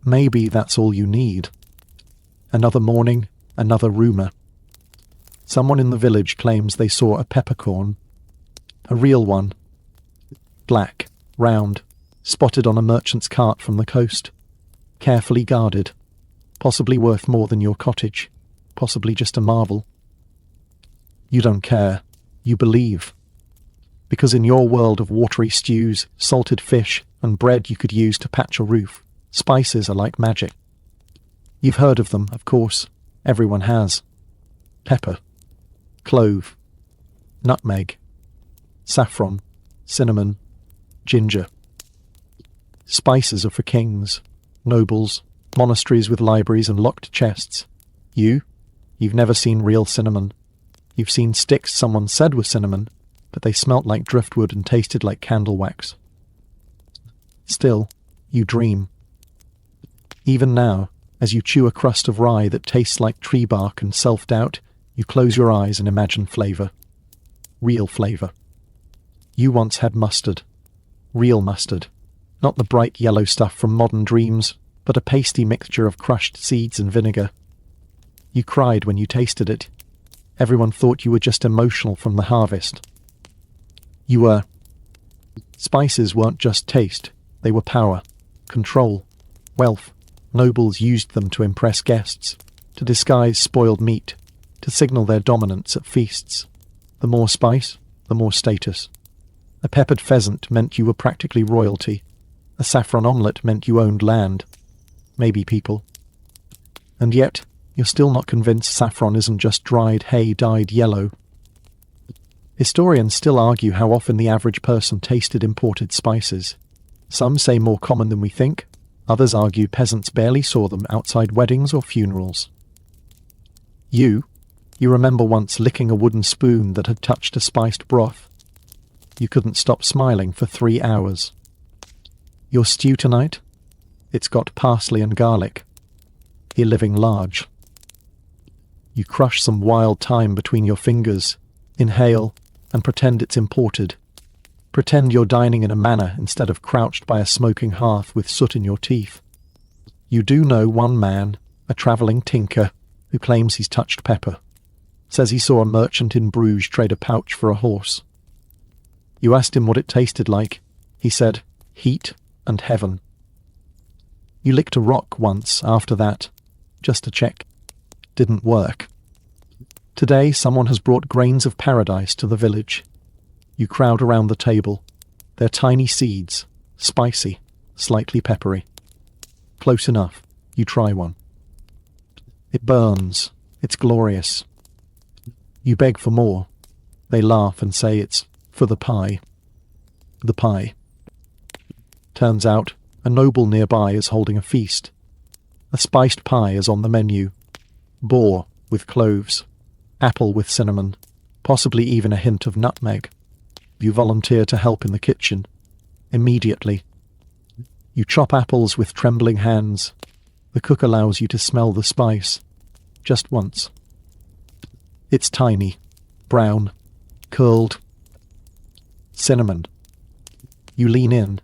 Maybe that's all you need. Another morning, another rumour. Someone in the village claims they saw a peppercorn. A real one. Black, round, spotted on a merchant's cart from the coast. Carefully guarded. Possibly worth more than your cottage. Possibly just a marvel. You don't care. You believe. Because in your world of watery stews, salted fish, and bread you could use to patch a roof, spices are like magic. You've heard of them, of course. Everyone has. Pepper, clove, nutmeg, saffron, cinnamon, ginger. Spices are for kings, nobles, monasteries with libraries and locked chests. You've never seen real cinnamon. You've seen sticks someone said were cinnamon, but they smelt like driftwood and tasted like candle wax. Still, you dream. Even now, as you chew a crust of rye that tastes like tree bark and self-doubt, you close your eyes and imagine flavour. Real flavour. You once had mustard. Real mustard. Not the bright yellow stuff from modern dreams, but a pasty mixture of crushed seeds and vinegar. You cried when you tasted it. Everyone thought you were just emotional from the harvest. You were. Spices weren't just taste. They were power, control, wealth. Nobles used them to impress guests, to disguise spoiled meat, to signal their dominance at feasts. The more spice, the more status. A peppered pheasant meant you were practically royalty. A saffron omelette meant you owned land. Maybe people. And yet, you're still not convinced saffron isn't just dried hay dyed yellow. Historians still argue how often the average person tasted imported spices. Some say more common than we think. Others argue peasants barely saw them outside weddings or funerals. You remember once licking a wooden spoon that had touched a spiced broth. You couldn't stop smiling for 3 hours. Your stew tonight? It's got parsley and garlic. You're living large. You crush some wild thyme between your fingers, inhale, and pretend it's imported. Pretend you're dining in a manor instead of crouched by a smoking hearth with soot in your teeth. You do know one man, a travelling tinker, who claims he's touched pepper. Says he saw a merchant in Bruges trade a pouch for a horse. You asked him what it tasted like. He said, heat and heaven. You licked a rock once after that, just to check. Didn't work. Today someone has brought grains of paradise to the village. You crowd around the table. They're tiny seeds, spicy, slightly peppery. Close enough. You try one. It burns. It's glorious. You beg for more. They laugh and say it's for the pie. The pie. Turns out, a noble nearby is holding a feast. A spiced pie is on the menu. Boar with cloves. Apple with cinnamon. Possibly even a hint of nutmeg. You volunteer to help in the kitchen. Immediately. You chop apples with trembling hands. The cook allows you to smell the spice. Just once. It's tiny, brown, curled. Cinnamon. You lean in.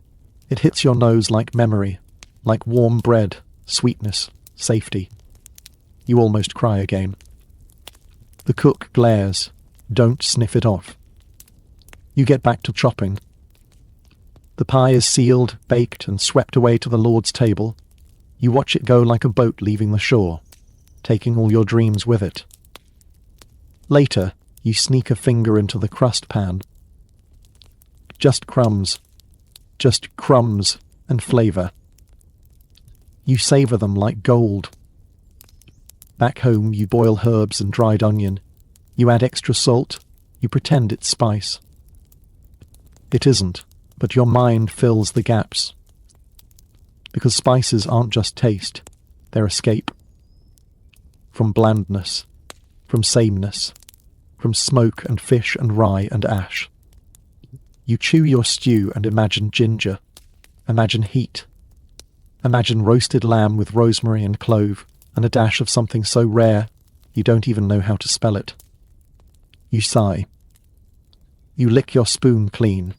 It hits your nose like memory, like warm bread, sweetness, safety. You almost cry again. The cook glares. Don't sniff it off. You get back to chopping. The pie is sealed, baked, and swept away to the Lord's table. You watch it go like a boat leaving the shore, taking all your dreams with it. Later, you sneak a finger into the crust pan. Just crumbs and flavour. You savour them like gold. Back home, you boil herbs and dried onion. You add extra salt. You pretend it's spice. It isn't, but your mind fills the gaps. Because spices aren't just taste, they're escape. From blandness, from sameness, from smoke and fish and rye and ash. You chew your stew and imagine ginger, imagine heat, imagine roasted lamb with rosemary and clove, and a dash of something so rare you don't even know how to spell it. You sigh. You lick your spoon clean.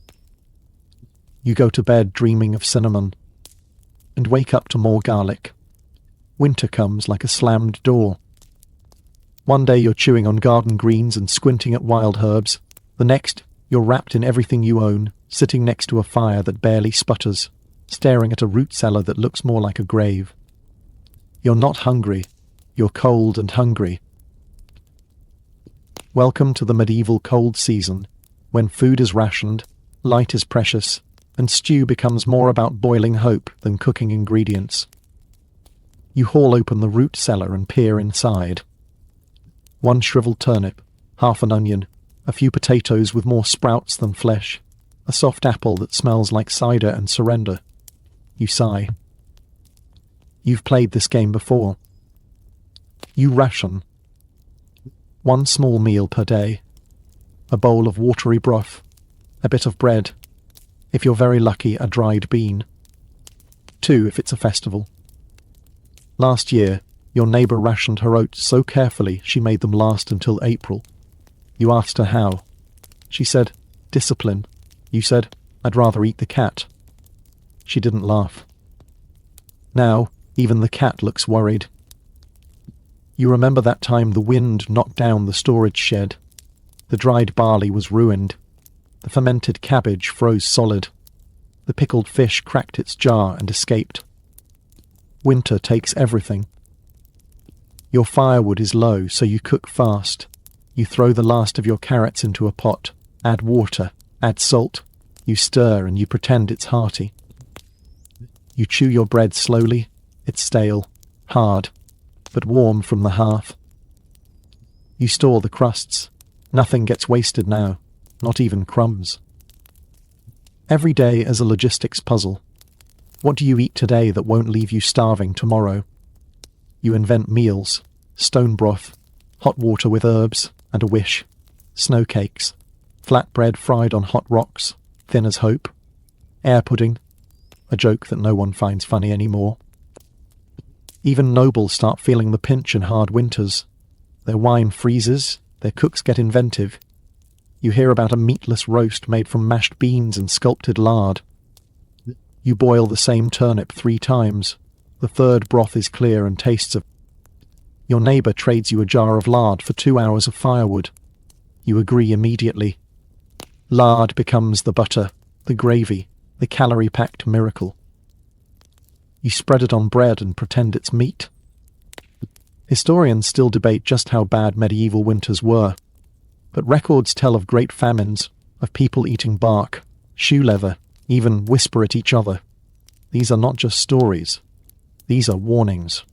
You go to bed dreaming of cinnamon, and wake up to more garlic. Winter comes like a slammed door. One day you're chewing on garden greens and squinting at wild herbs. The next, you're wrapped in everything you own, sitting next to a fire that barely sputters, staring at a root cellar that looks more like a grave. You're not hungry. You're cold and hungry. Welcome to the medieval cold season, when food is rationed, light is precious, and stew becomes more about boiling hope than cooking ingredients. You haul open the root cellar and peer inside. One shriveled turnip, half an onion, a few potatoes with more sprouts than flesh, a soft apple that smells like cider and surrender. You sigh. You've played this game before. You ration. One small meal per day. A bowl of watery broth, a bit of bread, if you're very lucky, a dried bean. 2 if it's a festival. Last year, your neighbour rationed her oats so carefully she made them last until April. You asked her how. She said, discipline. You said, I'd rather eat the cat. She didn't laugh. Now, even the cat looks worried. You remember that time the wind knocked down the storage shed. The dried barley was ruined. The fermented cabbage froze solid. The pickled fish cracked its jar and escaped. Winter takes everything. Your firewood is low, so you cook fast. You throw the last of your carrots into a pot, add water, add salt. You stir and you pretend it's hearty. You chew your bread slowly. It's stale, hard, but warm from the hearth. You store the crusts. Nothing gets wasted now. Not even crumbs. Every day is a logistics puzzle. What do you eat today that won't leave you starving tomorrow? You invent meals, stone broth, hot water with herbs, and a wish, snow cakes, flatbread fried on hot rocks, thin as hope, air pudding, a joke that no one finds funny anymore. Even nobles start feeling the pinch in hard winters. Their wine freezes, their cooks get inventive. You hear about a meatless roast made from mashed beans and sculpted lard. You boil the same turnip 3 times. The third broth is clear and tastes of... Your neighbour trades you a jar of lard for 2 hours of firewood. You agree immediately. Lard becomes the butter, the gravy, the calorie-packed miracle. You spread it on bread and pretend it's meat. Historians still debate just how bad medieval winters were. But records tell of great famines, of people eating bark, shoe leather, even whisper at each other. These are not just stories. These are warnings.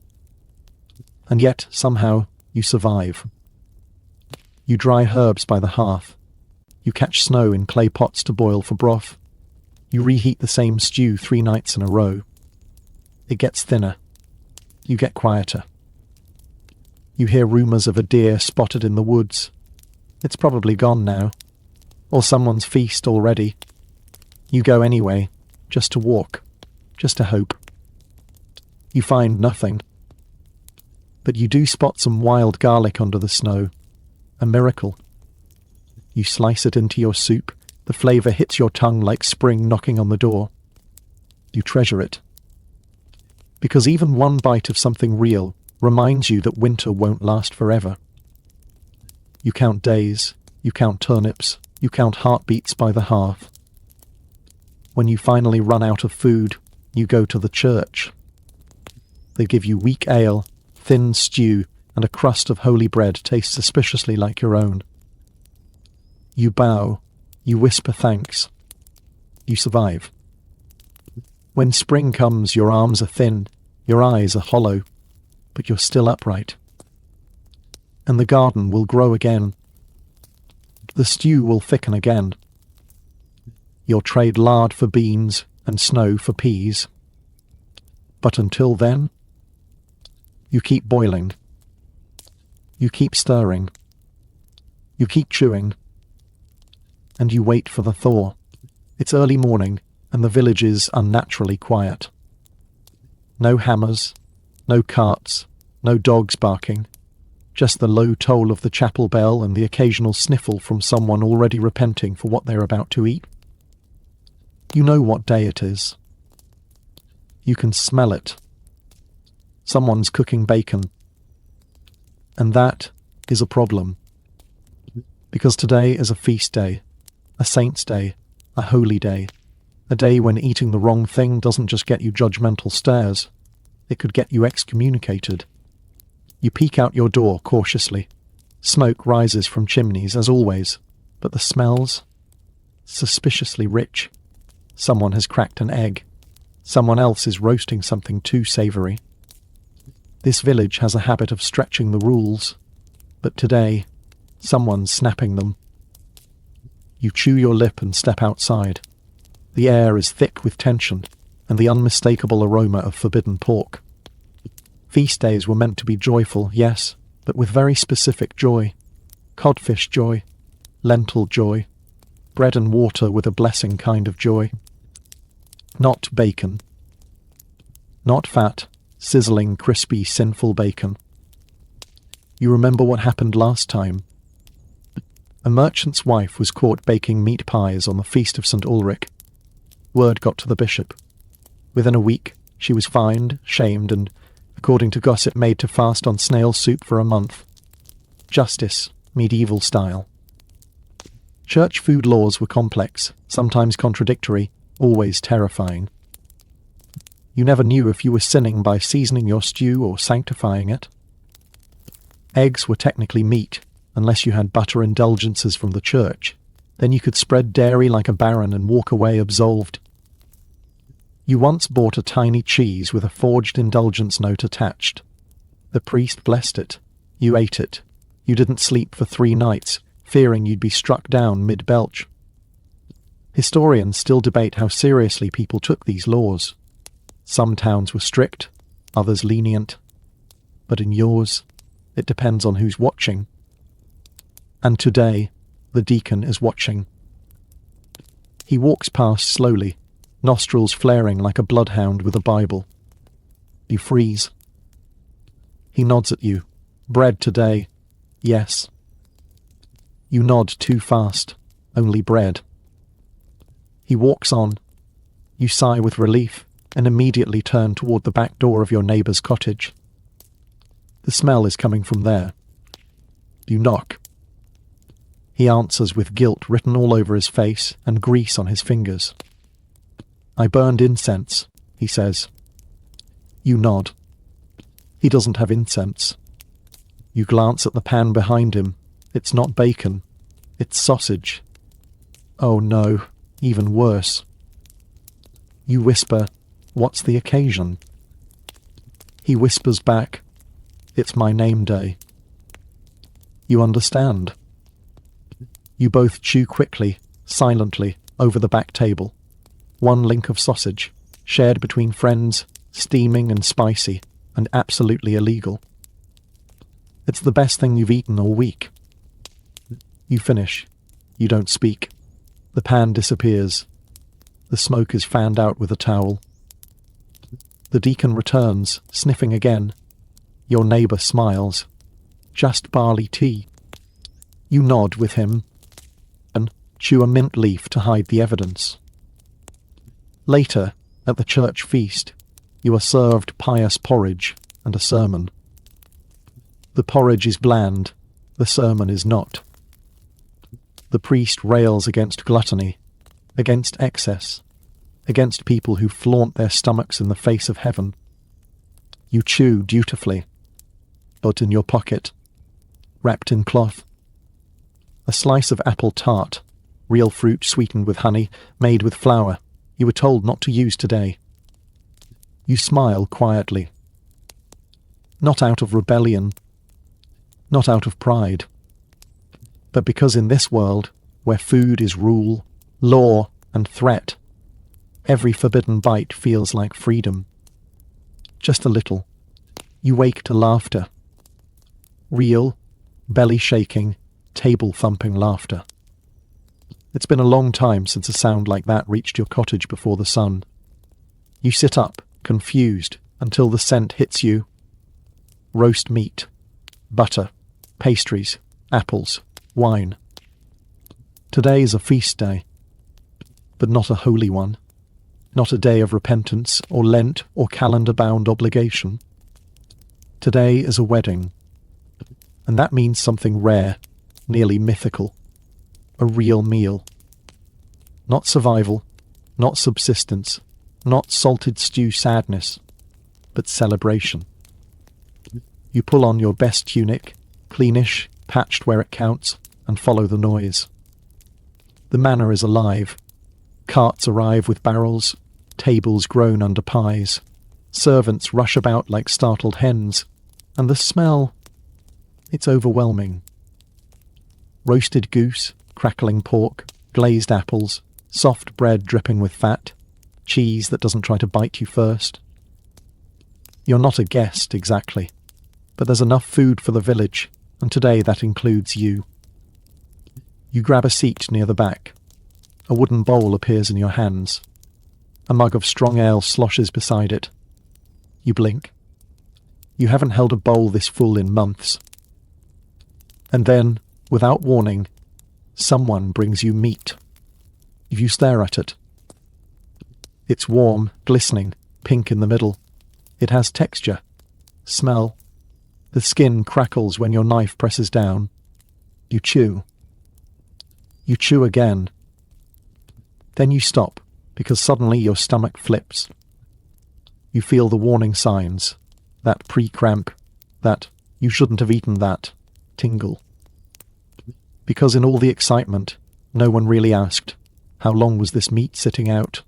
And yet, somehow, you survive. You dry herbs by the hearth. You catch snow in clay pots to boil for broth. You reheat the same stew 3 nights in a row. It gets thinner. You get quieter. You hear rumours of a deer spotted in the woods. It's probably gone now. Or someone's feast already. You go anyway, just to walk, just to hope. You find nothing. But you do spot some wild garlic under the snow. A miracle. You slice it into your soup. The flavour hits your tongue like spring knocking on the door. You treasure it. Because even one bite of something real reminds you that winter won't last forever. You count days, you count turnips, you count heartbeats by the hearth. When you finally run out of food, you go to the church. They give you weak ale, thin stew, and a crust of holy bread tastes suspiciously like your own. You bow, you whisper thanks. You survive. When spring comes, your arms are thin, your eyes are hollow, but you're still upright. And the garden will grow again. The stew will thicken again. You'll trade lard for beans and snow for peas. But until then, you keep boiling. You keep stirring. You keep chewing. And you wait for the thaw. It's early morning, and the village is unnaturally quiet. No hammers, no carts, no dogs barking, just the low toll of the chapel bell and the occasional sniffle from someone already repenting for what they're about to eat. You know what day it is. You can smell it. Someone's cooking bacon. And that is a problem. Because today is a feast day, a saint's day, a holy day, a day when eating the wrong thing doesn't just get you judgmental stares, it could get you excommunicated. You peek out your door cautiously. Smoke rises from chimneys as always, but the smells? Suspiciously rich. Someone has cracked an egg. Someone else is roasting something too savoury. This village has a habit of stretching the rules, but today, someone's snapping them. You chew your lip and step outside. The air is thick with tension and the unmistakable aroma of forbidden pork. Feast days were meant to be joyful, yes, but with very specific joy. Codfish joy, lentil joy, bread and water with a blessing kind of joy. Not bacon. Not fat, sizzling, crispy, sinful bacon. You remember what happened last time. A merchant's wife was caught baking meat pies on the feast of St. Ulrich. Word got to the bishop. Within a week, she was fined, shamed, and, according to gossip, made to fast on snail soup for a month. Justice, medieval style. Church food laws were complex, sometimes contradictory, always terrifying. You never knew if you were sinning by seasoning your stew or sanctifying it. Eggs were technically meat, unless you had butter indulgences from the church. Then you could spread dairy like a baron and walk away absolved. You once bought a tiny cheese with a forged indulgence note attached. The priest blessed it. You ate it. You didn't sleep for 3 nights, fearing you'd be struck down mid-belch. Historians still debate how seriously people took these laws. Some towns were strict, others lenient. But in yours, it depends on who's watching. And today, the deacon is watching. He walks past slowly, nostrils flaring like a bloodhound with a Bible. You freeze. He nods at you. Bread today. Yes. You nod too fast. Only bread. He walks on. You sigh with relief and immediately turn toward the back door of your neighbour's cottage. The smell is coming from there. You knock. He answers with guilt written all over his face and grease on his fingers. I burned incense, he says. You nod. He doesn't have incense. You glance at the pan behind him. It's not bacon. It's sausage. Oh no, even worse. You whisper, "What's the occasion?" He whispers back, "It's my name day." You understand. You both chew quickly, silently, over the back table. One link of sausage, shared between friends, steaming and spicy, and absolutely illegal. It's the best thing you've eaten all week. You finish. You don't speak. The pan disappears. The smoke is fanned out with a towel. The deacon returns, sniffing again. Your neighbour smiles. Just barley tea. You nod with him and chew a mint leaf to hide the evidence. Later, at the church feast, you are served pious porridge and a sermon. The porridge is bland, the sermon is not. The priest rails against gluttony, against excess, against people who flaunt their stomachs in the face of heaven. You chew dutifully, but in your pocket, wrapped in cloth. A slice of apple tart, real fruit sweetened with honey, made with flour, you were told not to use today. You smile quietly. Not out of rebellion, not out of pride, but because in this world, where food is rule, law, and threat, every forbidden bite feels like freedom. Just a little. You wake to laughter. Real, belly-shaking, table-thumping laughter. It's been a long time since a sound like that reached your cottage before the sun. You sit up, confused, until the scent hits you. Roast meat, butter, pastries, apples, wine. Today is a feast day, but not a holy one. Not a day of repentance or Lent or calendar-bound obligation. Today is a wedding, and that means something rare, nearly mythical. A real meal. Not survival, not subsistence, not salted stew sadness, but celebration. You pull on your best tunic, cleanish, patched where it counts, and follow the noise. The manor is alive. Carts arrive with barrels, tables groan under pies, servants rush about like startled hens, and the smell, it's overwhelming. Roasted goose, crackling pork, glazed apples, soft bread dripping with fat, cheese that doesn't try to bite you first. You're not a guest, exactly, but there's enough food for the village, and today that includes you. You grab a seat near the back. A wooden bowl appears in your hands. A mug of strong ale sloshes beside it. You blink. You haven't held a bowl this full in months. And then, without warning, someone brings you meat. You stare at it. It's warm, glistening, pink in the middle. It has texture, smell. The skin crackles when your knife presses down. You chew. You chew again. Then you stop, because suddenly your stomach flips. You feel the warning signs, that pre-cramp, that you shouldn't have eaten that tingle. Because in all the excitement, no one really asked, how long was this meat sitting out?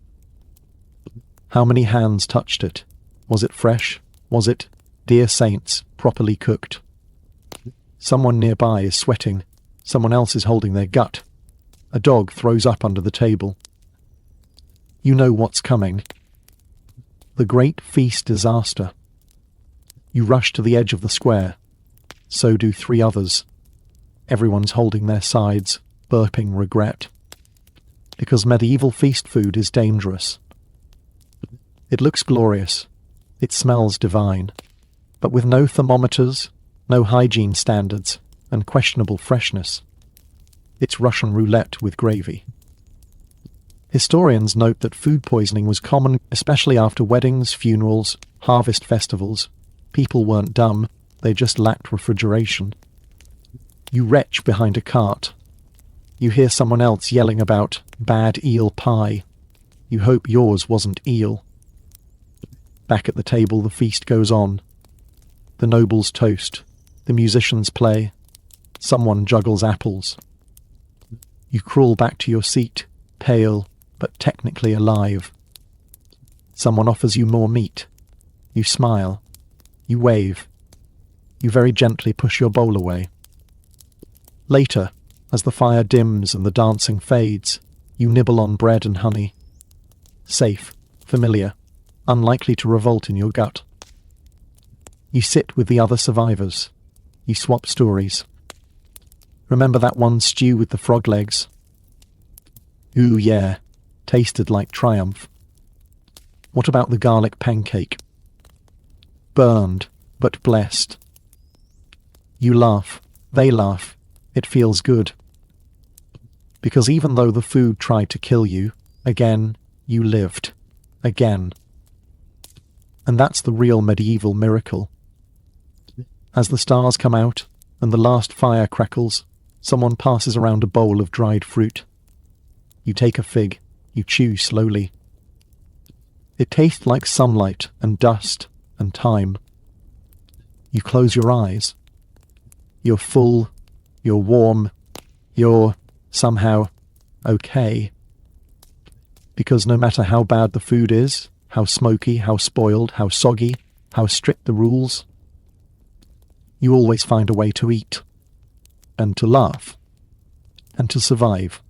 How many hands touched it? Was it fresh? Was it, dear saints, properly cooked? Someone nearby is sweating. Someone else is holding their gut. A dog throws up under the table. You know what's coming. The great feast disaster. You rush to the edge of the square. So do 3 others. Everyone's holding their sides, burping regret. Because medieval feast food is dangerous. It looks glorious. It smells divine. But with no thermometers, no hygiene standards, and questionable freshness. It's Russian roulette with gravy. Historians note that food poisoning was common, especially after weddings, funerals, harvest festivals. People weren't dumb, they just lacked refrigeration. You retch behind a cart. You hear someone else yelling about bad eel pie. You hope yours wasn't eel. Back at the table, the feast goes on. The nobles toast. The musicians play. Someone juggles apples. You crawl back to your seat, pale, but technically alive. Someone offers you more meat. You smile. You wave. You very gently push your bowl away. Later, as the fire dims and the dancing fades, you nibble on bread and honey. Safe, familiar, unlikely to revolt in your gut. You sit with the other survivors. You swap stories. Remember that one stew with the frog legs? Ooh, yeah. Tasted like triumph. What about the garlic pancake? Burned, but blessed. You laugh, they laugh, it feels good. Because even though the food tried to kill you, again, you lived. Again. And that's the real medieval miracle. As the stars come out and the last fire crackles, someone passes around a bowl of dried fruit. You take a fig, you chew slowly. It tastes like sunlight and dust and time. You close your eyes. You're full, you're warm, you're somehow okay. Because no matter how bad the food is, how smoky, how spoiled, how soggy, how strict the rules, you always find a way to eat, and to laugh, and to survive.